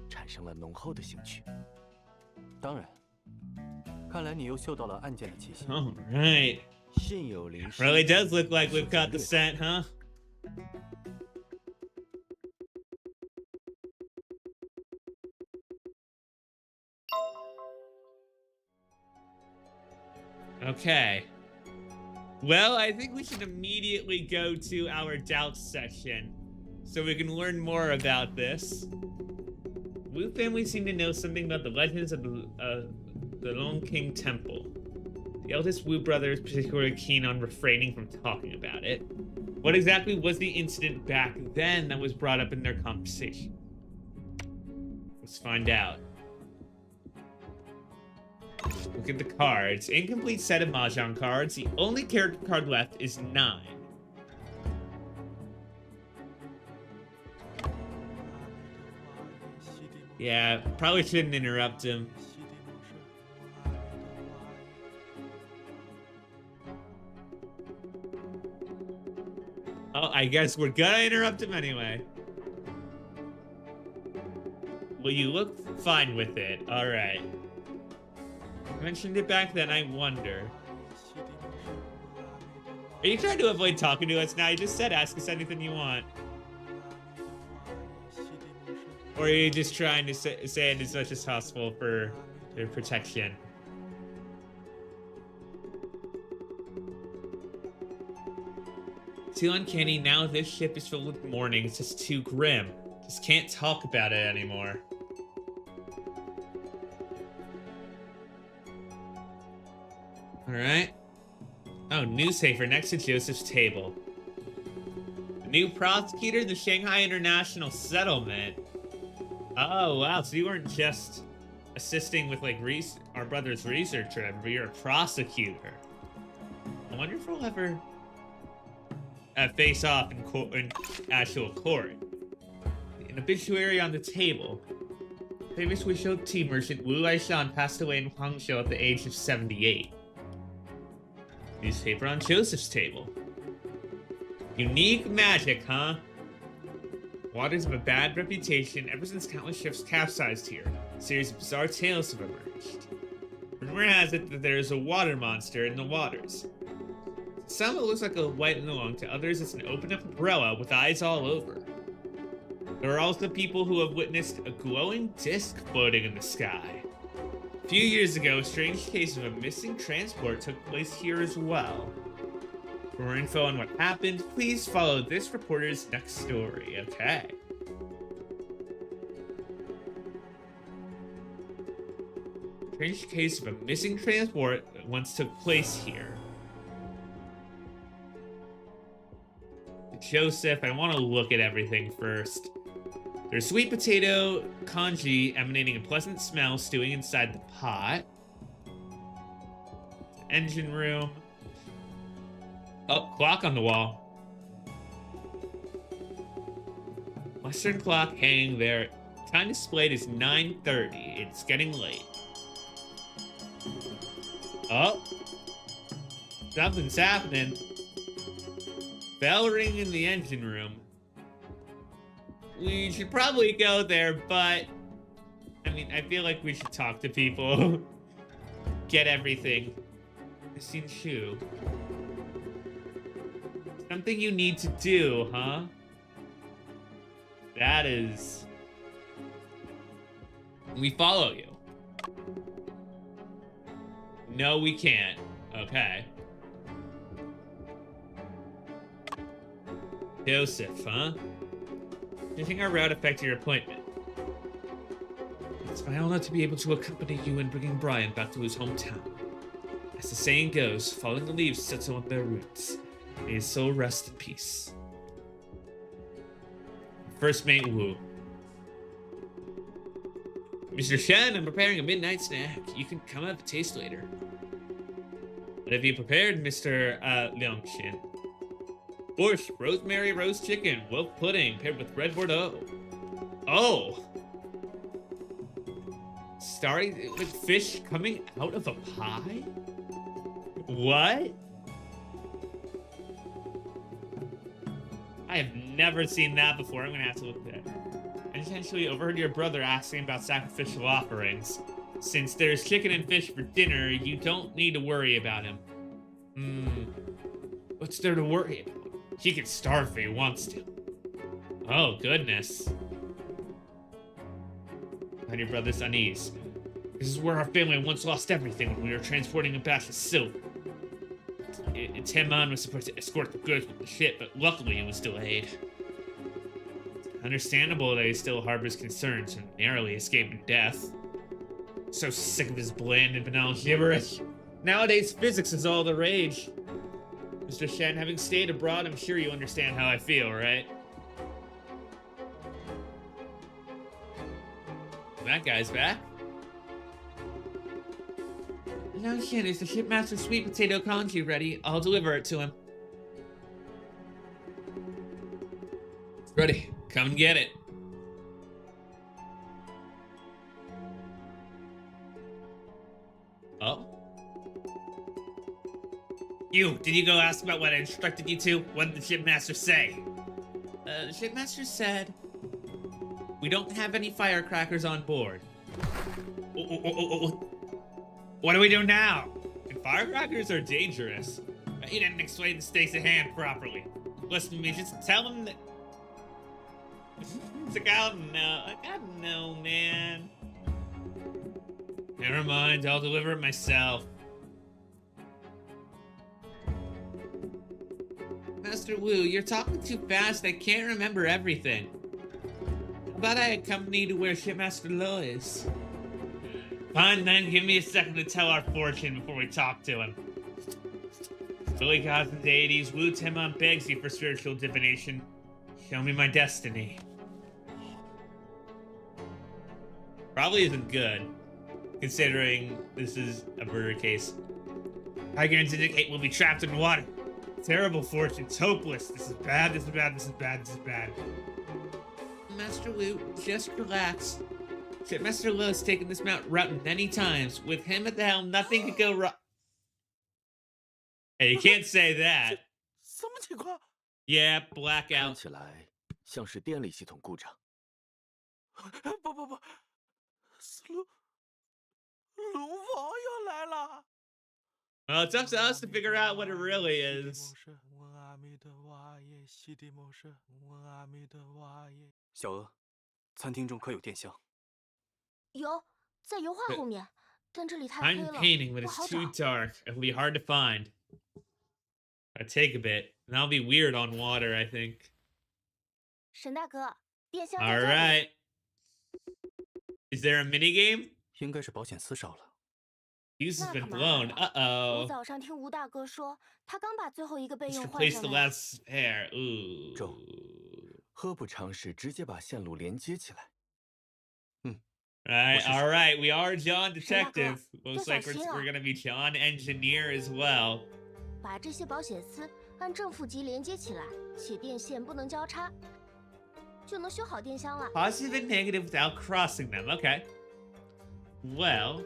产生了浓厚的兴趣。当然，看来你又嗅到了案件的气息。All right. 心有灵犀。 Really does look like we've got the scent, huh? Okay. Well, I think we should immediately go to our doubts section so we can learn more about this. Wu family seem to know something about the legends of the Long King Temple. The eldest Wu brother is particularly keen on refraining from talking about it. What exactly was the incident back then that was brought up in their conversation? Let's find out. Look at the cards. Incomplete set of Mahjong cards. The only character card left is 9. Yeah, probably shouldn't interrupt him. Oh, I guess we're gonna interrupt him anyway. Well, you look fine with it. All right. I mentioned it back then, I wonder. Are you trying to avoid talking to us now? You just said ask us anything you want. Or are you just trying to say it as much as possible for their protection? Too uncanny. Now this ship is filled with mourning. It's just too grim. Just can't talk about it anymore. Alright. Oh, newspaper next to Joseph's table. The new prosecutor, the Shanghai International Settlement. Oh, wow. So you weren't just assisting with like our brother's research or whatever, but you're a prosecutor. I wonder if we'll ever face off in actual court. An obituary on the table. Famous Wushou tea merchant Wu Laishan passed away in Hangzhou at the age of 78. Newspaper on Joseph's table. Unique magic, huh? Waters have a bad reputation ever since countless ships capsized here. A series of bizarre tales have emerged. Rumor has it that there is a water monster in the waters. To some it looks like a white and along, to others it's an open up umbrella with eyes all over. There are also people who have witnessed a glowing disc floating in the sky. A few years ago, a strange case of a missing transport took place here as well. For more info on what happened, please follow this reporter's next story, okay? Strange case of a missing transport that once took place here. Joseph, I want to look at everything first. There's sweet potato congee emanating a pleasant smell stewing inside the pot. Engine room. Oh, clock on the wall. Western clock hanging there. Time displayed is 9:30. It's getting late. Oh. Something's happening. Bell ring in the engine room. We should probably go there, but I mean, I feel like we should talk to people. Get everything. Missing shoe. Something you need to do, huh? That is... We follow you. No, we can't. Okay. Joseph, huh? Do you think our route affected your appointment? It's my honor to be able to accompany you in bringing Brian back to his hometown. As the saying goes, falling the leaves settle on their roots. May his soul rest in peace. First Mate Wu. Mr. Shen, I'm preparing a midnight snack. You can come have a taste later. What have you prepared, Mr. Liangshin? Borscht, rosemary roast chicken, wolf pudding paired with red Bordeaux. Oh! Starting with fish coming out of a pie? What? I have never seen that before. I'm gonna have to look at it. I essentially overheard your brother asking about sacrificial offerings. Since there's chicken and fish for dinner, you don't need to worry about him. What's there to worry about? He can starve if he wants to. Oh, goodness. And your brother's unease. This is where our family once lost everything when we were transporting a batch of silver. Timon was supposed to escort the goods with the ship, but luckily it was delayed. Understandable that he still harbors concerns and narrowly escaping death. So sick of his bland and banal gibberish. Nowadays, physics is all the rage. Mr. Shen, having stayed abroad, I'm sure you understand how I feel, right? That guy's back. No, Shen, is the shipmaster sweet potato congee ready? I'll deliver it to him. Ready. Come and get it. Oh? Did you go ask about what I instructed you to? What did the shipmaster say? The shipmaster said, we don't have any firecrackers on board. What do we do now? And firecrackers are dangerous. You didn't explain the stakes at hand properly. Listen to me, just tell him that... It's like, I don't know, man. Never mind, I'll deliver it myself. Master Wu, you're talking too fast. I can't remember everything. How about I accompany you to where Shipmaster Lo is? Fine then, give me a second to tell our fortune before we talk to him. Billy gods and deities, Wu Timon begs you for spiritual divination. Show me my destiny. Probably isn't good. considering this is a murder case. Migrants indicate we'll be trapped in water. Terrible fortune. It's hopeless. This is bad. This is bad. This is bad. This is bad. Master Lu, just relax. Master Lu has taken this route many times. With him at the helm, nothing could go wrong. Hey, you can't say that. 什么情况？ Yeah, 看 blackout. 起来像是电力系统故障。不，是龙王要来了。 Well, it's up to us to figure out what it really is. 小娥，餐厅中可有电箱？有，在油画后面，但这里太黑 I'm 了， painting, but 不 it's 好 too 找。 dark. It'll be hard to find. It'll take a bit. And that'll be weird on water, I think. 沈大哥，电箱在 All 这里。 right. Is there a minigame? 应该是保险丝烧了。 Fuse has 那 been 可麻 blown. 烦了。我 Uh-oh. 早上听吴大哥说，他刚把最后一个备 Let's 用换 replace 上 the 来。 last spare. Ooh. 中，何不尝试直接把线路连接起来？ Right, 我试试。 all right. We are John 沈大哥， Detective. Looks 要 like 小心啊。 we're gonna be John Engineer as well. 把这些保险丝按正负极连接起来，且电线不能交叉，就能修好电箱了。 Positive and negative without crossing them. Okay. Well.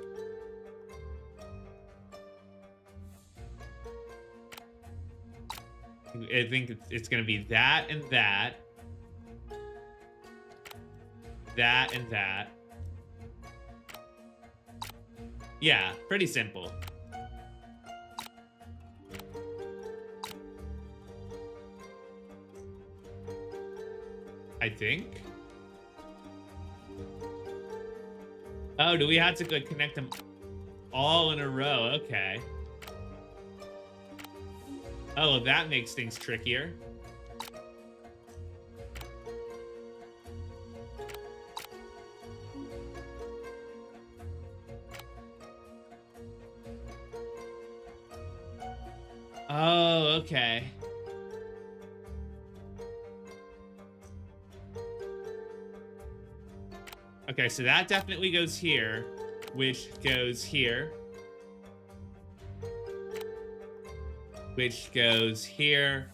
I think it's gonna be that and that. That and that. Yeah, pretty simple. I think. Oh, do we have to like connect them all in a row? Okay. Oh, that makes things trickier. Oh, okay. Okay, so that definitely goes here, which goes here. Which goes here,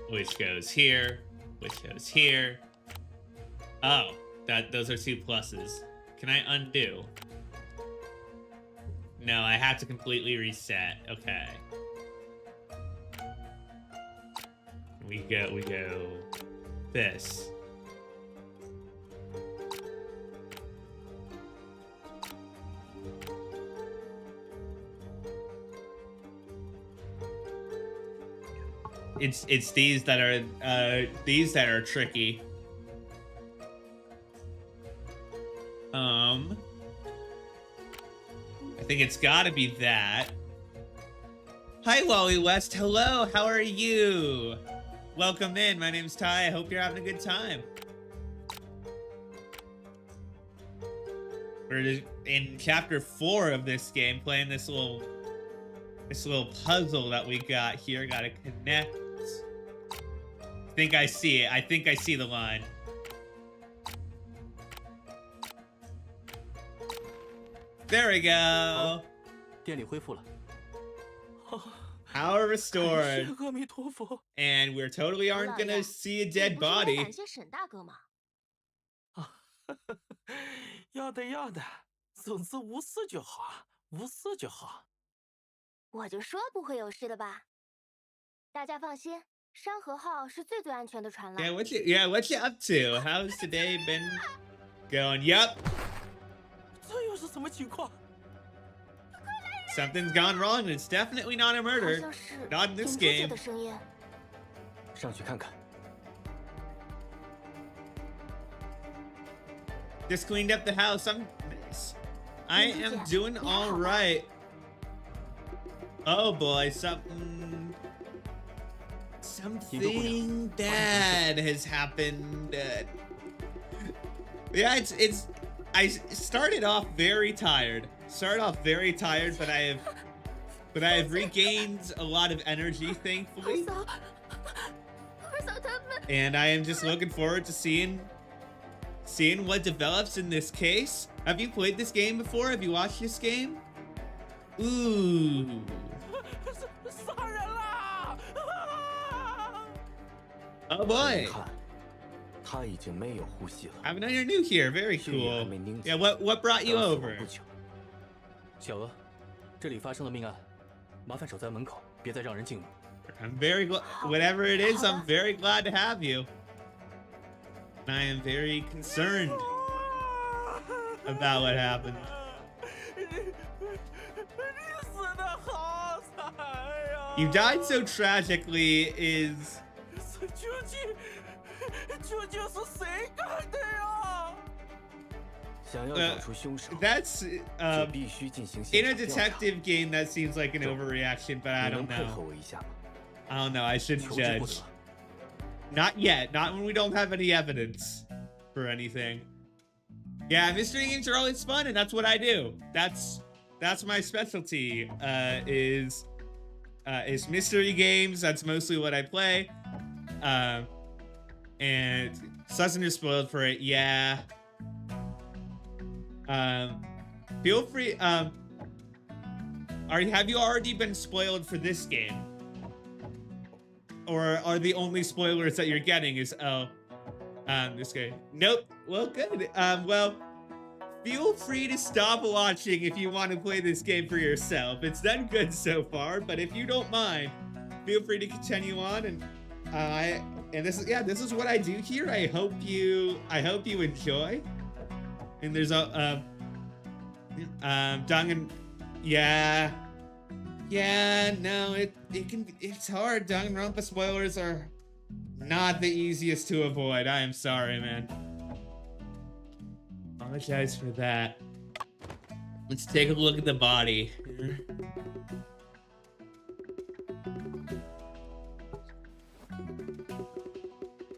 which goes here, which goes here. Oh, those are 2 pluses. Can I undo? No, I have to completely reset. Okay. We go this. It's these that are tricky. I think it's gotta be that. Hi Wally West, hello, how are you? Welcome in, my name's Ty, I hope you're having a good time. We're in chapter 4 of this game, playing this little puzzle that we got here. Gotta connect. I think I see it. I think I see the line. There we go. 电力恢复了。 Power restored. 阿弥陀佛。 And we're totally aren't gonna see a dead 你不是应该 body. 感谢沈大哥吗？要的，总之无事就好，无事就好。我就说不会有事的吧。大家放心，山河号是最安全的船了。 What's you up to? How's today been going? Yup. 这又是什么情况？ Something's gone wrong, and it's definitely not a 好 murder. 像是 Not in this 停车 game. 的声音。上去看看。 Just cleaned up the house. I am doing all right. Oh boy, something bad has happened. Yeah, I started off very tired. But I have regained a lot of energy, thankfully. And I am just looking forward to seeing seeing what develops in this case. Have you played this game before? Have you watched this game? Ooh. Oh boy. I know you're new here. Very cool. Yeah, what brought you over? 小娥，这里发生了命案，麻烦守在门口，别再让人进入。I'm very glad. Whatever it is, I'm very glad to have you. I am very concerned about what happened. You died so tragically is... that's in a detective game that seems like an overreaction, but I don't know. I don't know, I shouldn't judge. Not yet, not when we don't have any evidence for anything. Yeah, mystery games are always fun, and that's what I do. That's my specialty, is mystery games. That's mostly what I play. And Susan is spoiled for it, yeah. Feel free, have you already been spoiled for this game? Or are the only spoilers that you're getting is, this guy? Nope. Well, good. Well, feel free to stop watching if you want to play this game for yourself. It's done good so far, but if you don't mind, feel free to continue on. And this is what I do here. I hope you enjoy. And there's a Dangan, yeah, no, it's hard. Danganronpa spoilers are not the easiest to avoid. I am sorry, man. Apologize for that. Let's take a look at the body.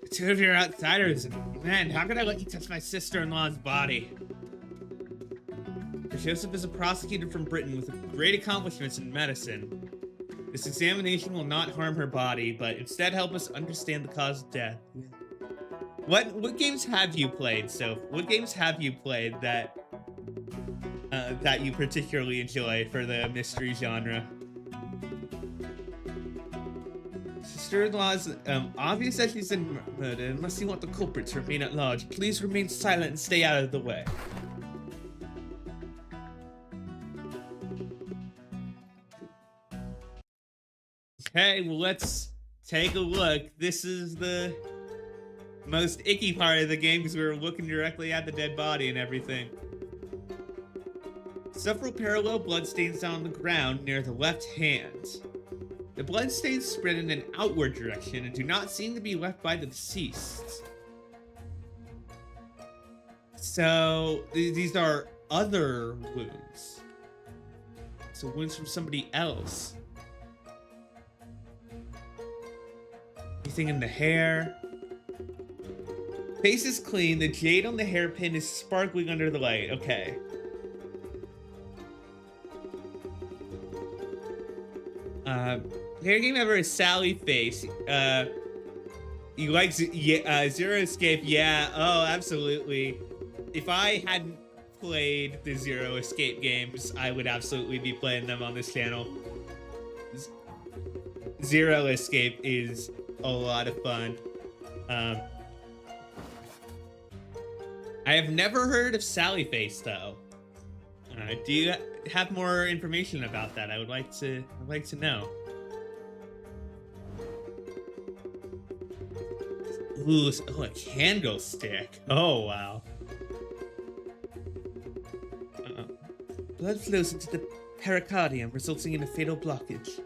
The two of you are outsiders. Man, how could I let you touch my sister-in-law's body? Joseph is a prosecutor from Britain with great accomplishments in medicine. This examination will not harm her body, but instead help us understand the cause of death. What games have you played, Soph? What games have you played that that you particularly enjoy for the mystery genre? Sister-in-law's obvious that she's been murdered. Unless you want the culprit to remain at large, please remain silent and stay out of the way. Okay, well, let's take a look. This is the most icky part of the game because we were looking directly at the dead body and everything. Several parallel bloodstains on the ground near the left hand. The bloodstains spread in an outward direction and do not seem to be left by the deceased. So, these are other wounds. So, wounds from somebody else. Anything in the hair? Face is clean. The jade on the hairpin is sparkling under the light. Okay. Hair game ever is Sally Face. You like Zero Escape? Yeah. Oh, absolutely. If I hadn't played the Zero Escape games, I would absolutely be playing them on this channel. Zero Escape is a lot of fun. I have never heard of Sally Face though. Do you have more information about that? I would like to know. Ooh, oh, a candlestick. Oh wow. Blood flows into the pericardium, resulting in a fatal blockage.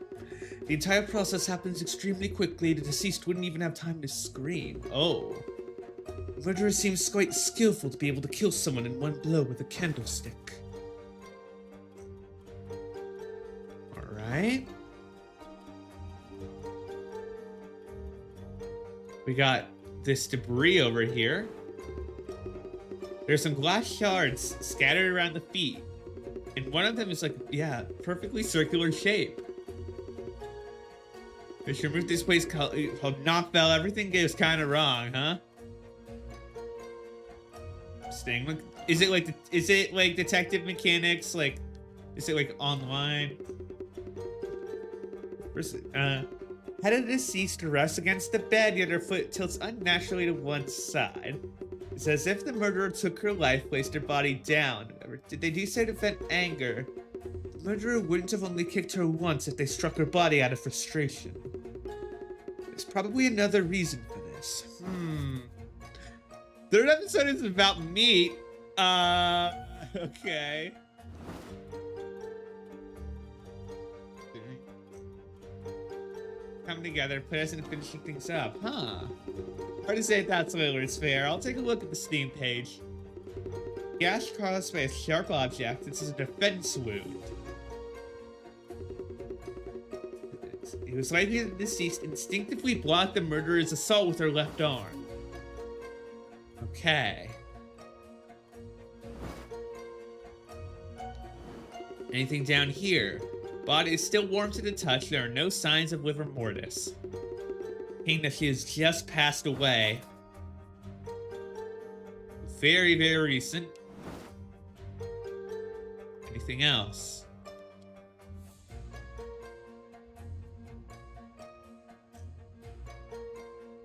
The entire process happens extremely quickly. The deceased wouldn't even have time to scream. Oh. The murderer seems quite skillful to be able to kill someone in one blow with a candlestick. Alright. We got this debris over here. There's some glass shards scattered around the feet. And one of them is like, yeah, perfectly circular shape. We should move this place called Knockbell. Everything goes kind of wrong, huh? interesting. Like, is it like detective mechanics? Like, is it like online? Head of the deceased rests against the bed, yet her foot tilts unnaturally to one side. It's as if the murderer took her life, placed her body down. Did they do so to vent anger? The murderer wouldn't have only kicked her once if they struck her body out of frustration. There's probably another reason for this. Third episode is about meat. Okay. Come together, put us into finishing things up. Huh. Hard to say if that spoiler's fair. I'll take a look at the Steam page. Gash caused by a sharp object. This is a defense wound. It was likely that the deceased instinctively blocked the murderer's assault with her left arm. Okay. Anything down here? Body is still warm to the touch. There are no signs of livor mortis. Meaning that she has just passed away. Very, very recent. Anything else?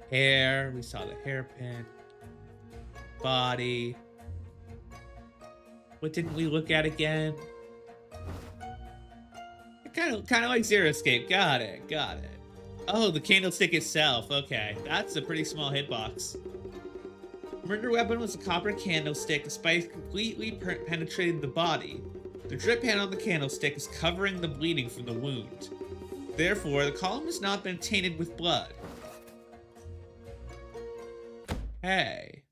Hair. We saw the hairpin. Body. What didn't we look at again? Kind of like Zero Escape. Got it. Oh, the candlestick itself. Okay, that's a pretty small hitbox. Murder weapon was a copper candlestick. The spice completely penetrated the body. The drip pan on the candlestick is covering the bleeding from the wound. Therefore, the column has not been tainted with blood. Hey.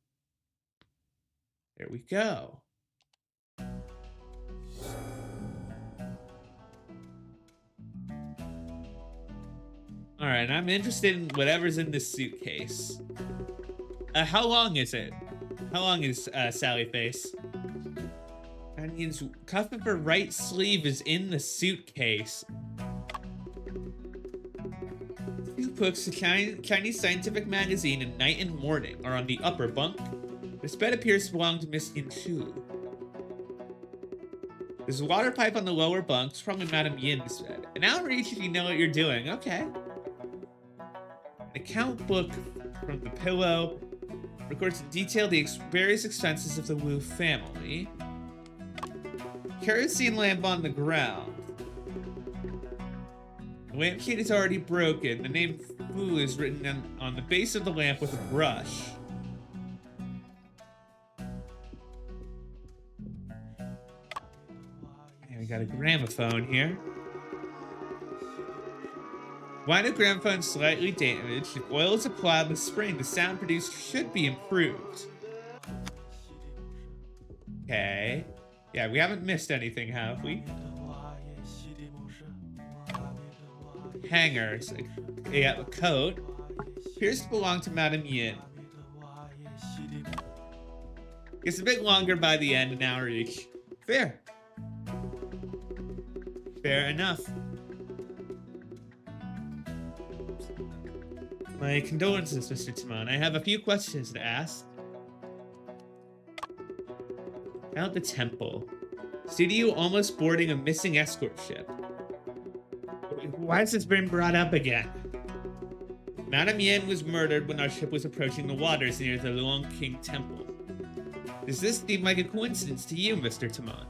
There we go. Alright, I'm interested in whatever's in this suitcase. How long is it? How long is Sally Face? Onion's cuff of her right sleeve is in the suitcase. Two books, a Chinese scientific magazine, and Night and Morning are on the upper bunk. This bed appears to belong to Miss Yin Chu. There's a water pipe on the lower bunk. It's probably Madame Yin's bed. An outreach if you know what you're doing. Okay. An account book from the pillow records in detail the various expenses of the Wu family. Kerosene lamp on the ground. The lampshade is already broken. The name Wu is written on the base of the lamp with a brush. And we got a gramophone here. Why the gramophone slightly damaged? If oil is applied on the spring, the sound produced should be improved. Okay. Yeah, we haven't missed anything, have we? Hangers. Yeah, a coat. Appears to belong to Madame Yin. It's a bit longer by the end, an hour each. Fair. Fair enough. My condolences, Mr. Timon. I have a few questions to ask. About the temple. Studio almost boarding a missing escort ship. Why has this been brought up again? Madame Yin was murdered when our ship was approaching the waters near the Luong King Temple. Does this seem like a coincidence to you, Mr. Timon?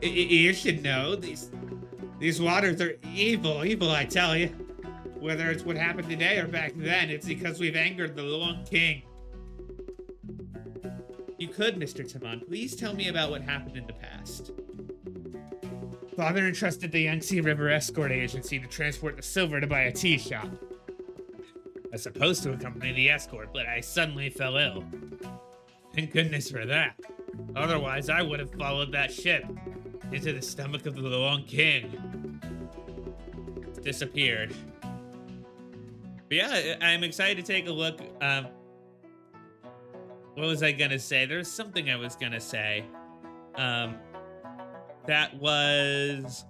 You should know, these waters are evil, I tell you. Whether it's what happened today or back then, it's because we've angered the Luong King. You could, Mr. Timon, please tell me about what happened in the past. Father entrusted the Yangtze River Escort Agency to transport the silver to buy a tea shop. I was supposed to accompany the escort, but I suddenly fell ill. Thank goodness for that. Otherwise, I would have followed that ship into the stomach of the Luong King. It's disappeared. But yeah, I'm excited to take a look. What was I gonna say? There's something I was gonna say. That was...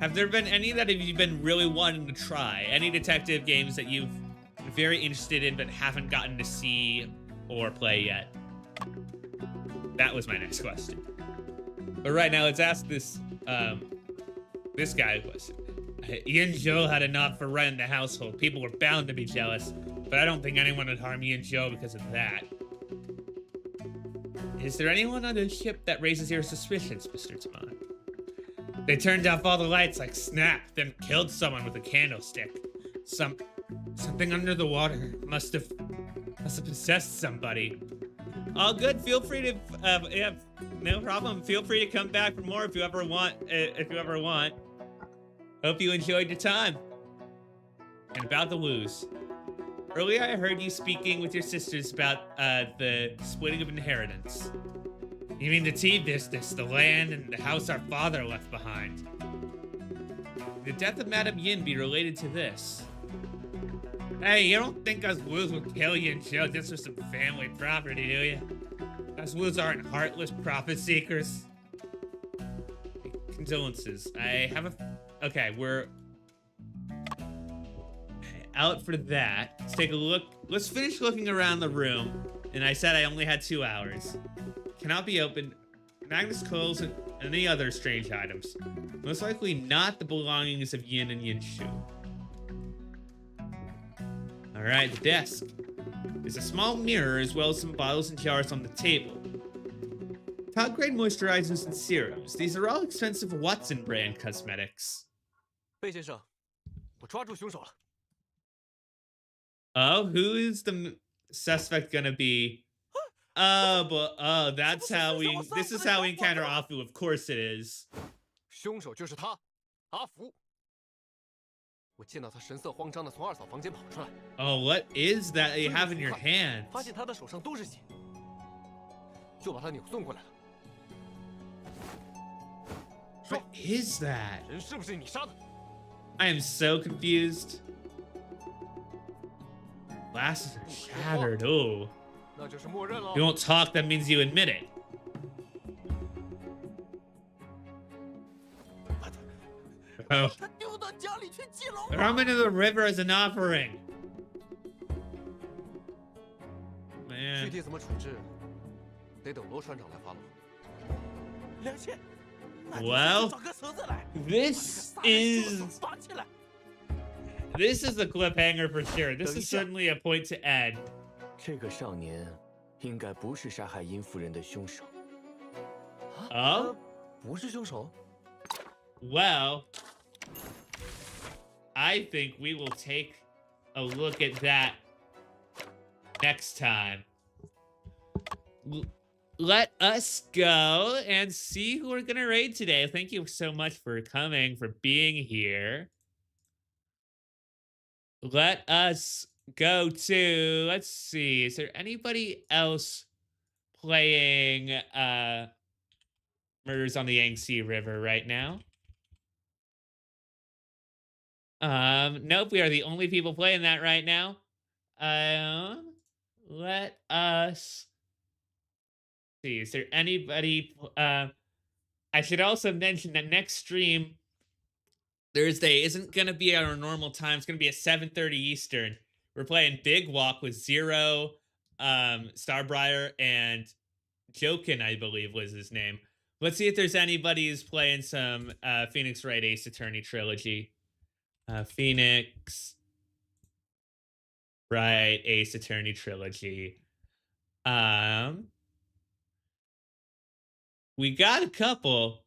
Have there been any that you've been really wanting to try? Any detective games that you've very interested in but haven't gotten to see or play yet? That was my next question. But right now, let's ask this this guy a question. Yin Zhou had enough for running the household. People were bound to be jealous, but I don't think anyone would harm Yin Zhou because of that. Is there anyone on the ship that raises your suspicions, Mr. Tamon? They turned off all the lights like snap, then killed someone with a candlestick. Something under the water must have possessed somebody. All good. Feel free to yeah, no problem. Feel free to come back for more if you ever want. Hope you enjoyed your time. And about the woos. Earlier I heard you speaking with your sisters about the splitting of inheritance. You mean the tea business, the land, and the house our father left behind. The death of Madame Yin be related to this. Hey, you don't think us woos would kill Yin Zhou just for some family property, do you? Us woos aren't heartless profit seekers. Condolences. I have a... Okay, we're out for that. Let's take a look. Let's finish looking around the room. And I said I only had 2 hours. Cannot be opened. Magnus coils and any other strange items. Most likely not the belongings of Yin and Yin Shu. Alright, the desk. There's a small mirror as well as some bottles and jars on the table. Top-grade moisturizers and serums. These are all expensive Watson brand cosmetics. 贝先生，我抓住凶手了。 Oh, who is the suspect gonna be? Oh, but oh, that's how we. This is how we encounter Afu. Of course it is. 凶手就是他，阿福。我见到他神色慌张的从二嫂房间跑出来。Oh, what is that you have in your hand? 发现他的手上都是血，就把他扭送过来了。What is that? 人是不是你杀的？ I am so confused. Glasses are shattered. Oh. 那就是默认了。 You don't talk, that means you admit it. Oh. 他丢到家里去祭楼。 Throw him into the river as an offering. 具 Man. 体怎么处置，得等罗船长来发落。良心。 Well, this is the cliffhanger for sure. This is certainly a point to add. 这个少年应该不是杀害殷夫人的凶手。Oh? 不是凶手。 Well, I think we will take a look at that next time. Let us go and see who we're gonna raid today. Thank you so much for coming, for being here. Let us go to, let's see, is there anybody else playing Murders on the Yangtze River right now? Nope, we are the only people playing that right now. Let us see, is there anybody, I should also mention that next stream, Thursday, isn't gonna be at our normal time. It's gonna be at 7:30 Eastern. We're playing Big Walk with Zero, Starbriar, and Jokin, I believe was his name. Let's see if there's anybody who's playing some Phoenix Wright Ace Attorney trilogy. Phoenix Wright Ace Attorney trilogy. We got a couple.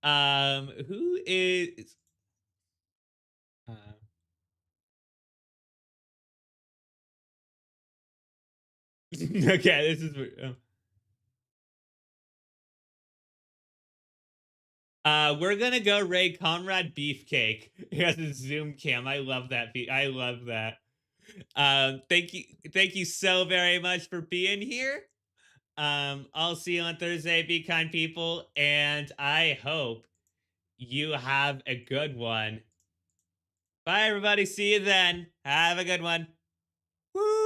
Who is? Okay, this is. We're gonna go raid Comrade Beefcake. He has a Zoom cam. I love that. I love that. Thank you so very much for being here. I'll see you on Thursday. Be kind, people, and I hope you have a good one. Bye, everybody. See you then. Have a good one. Woo!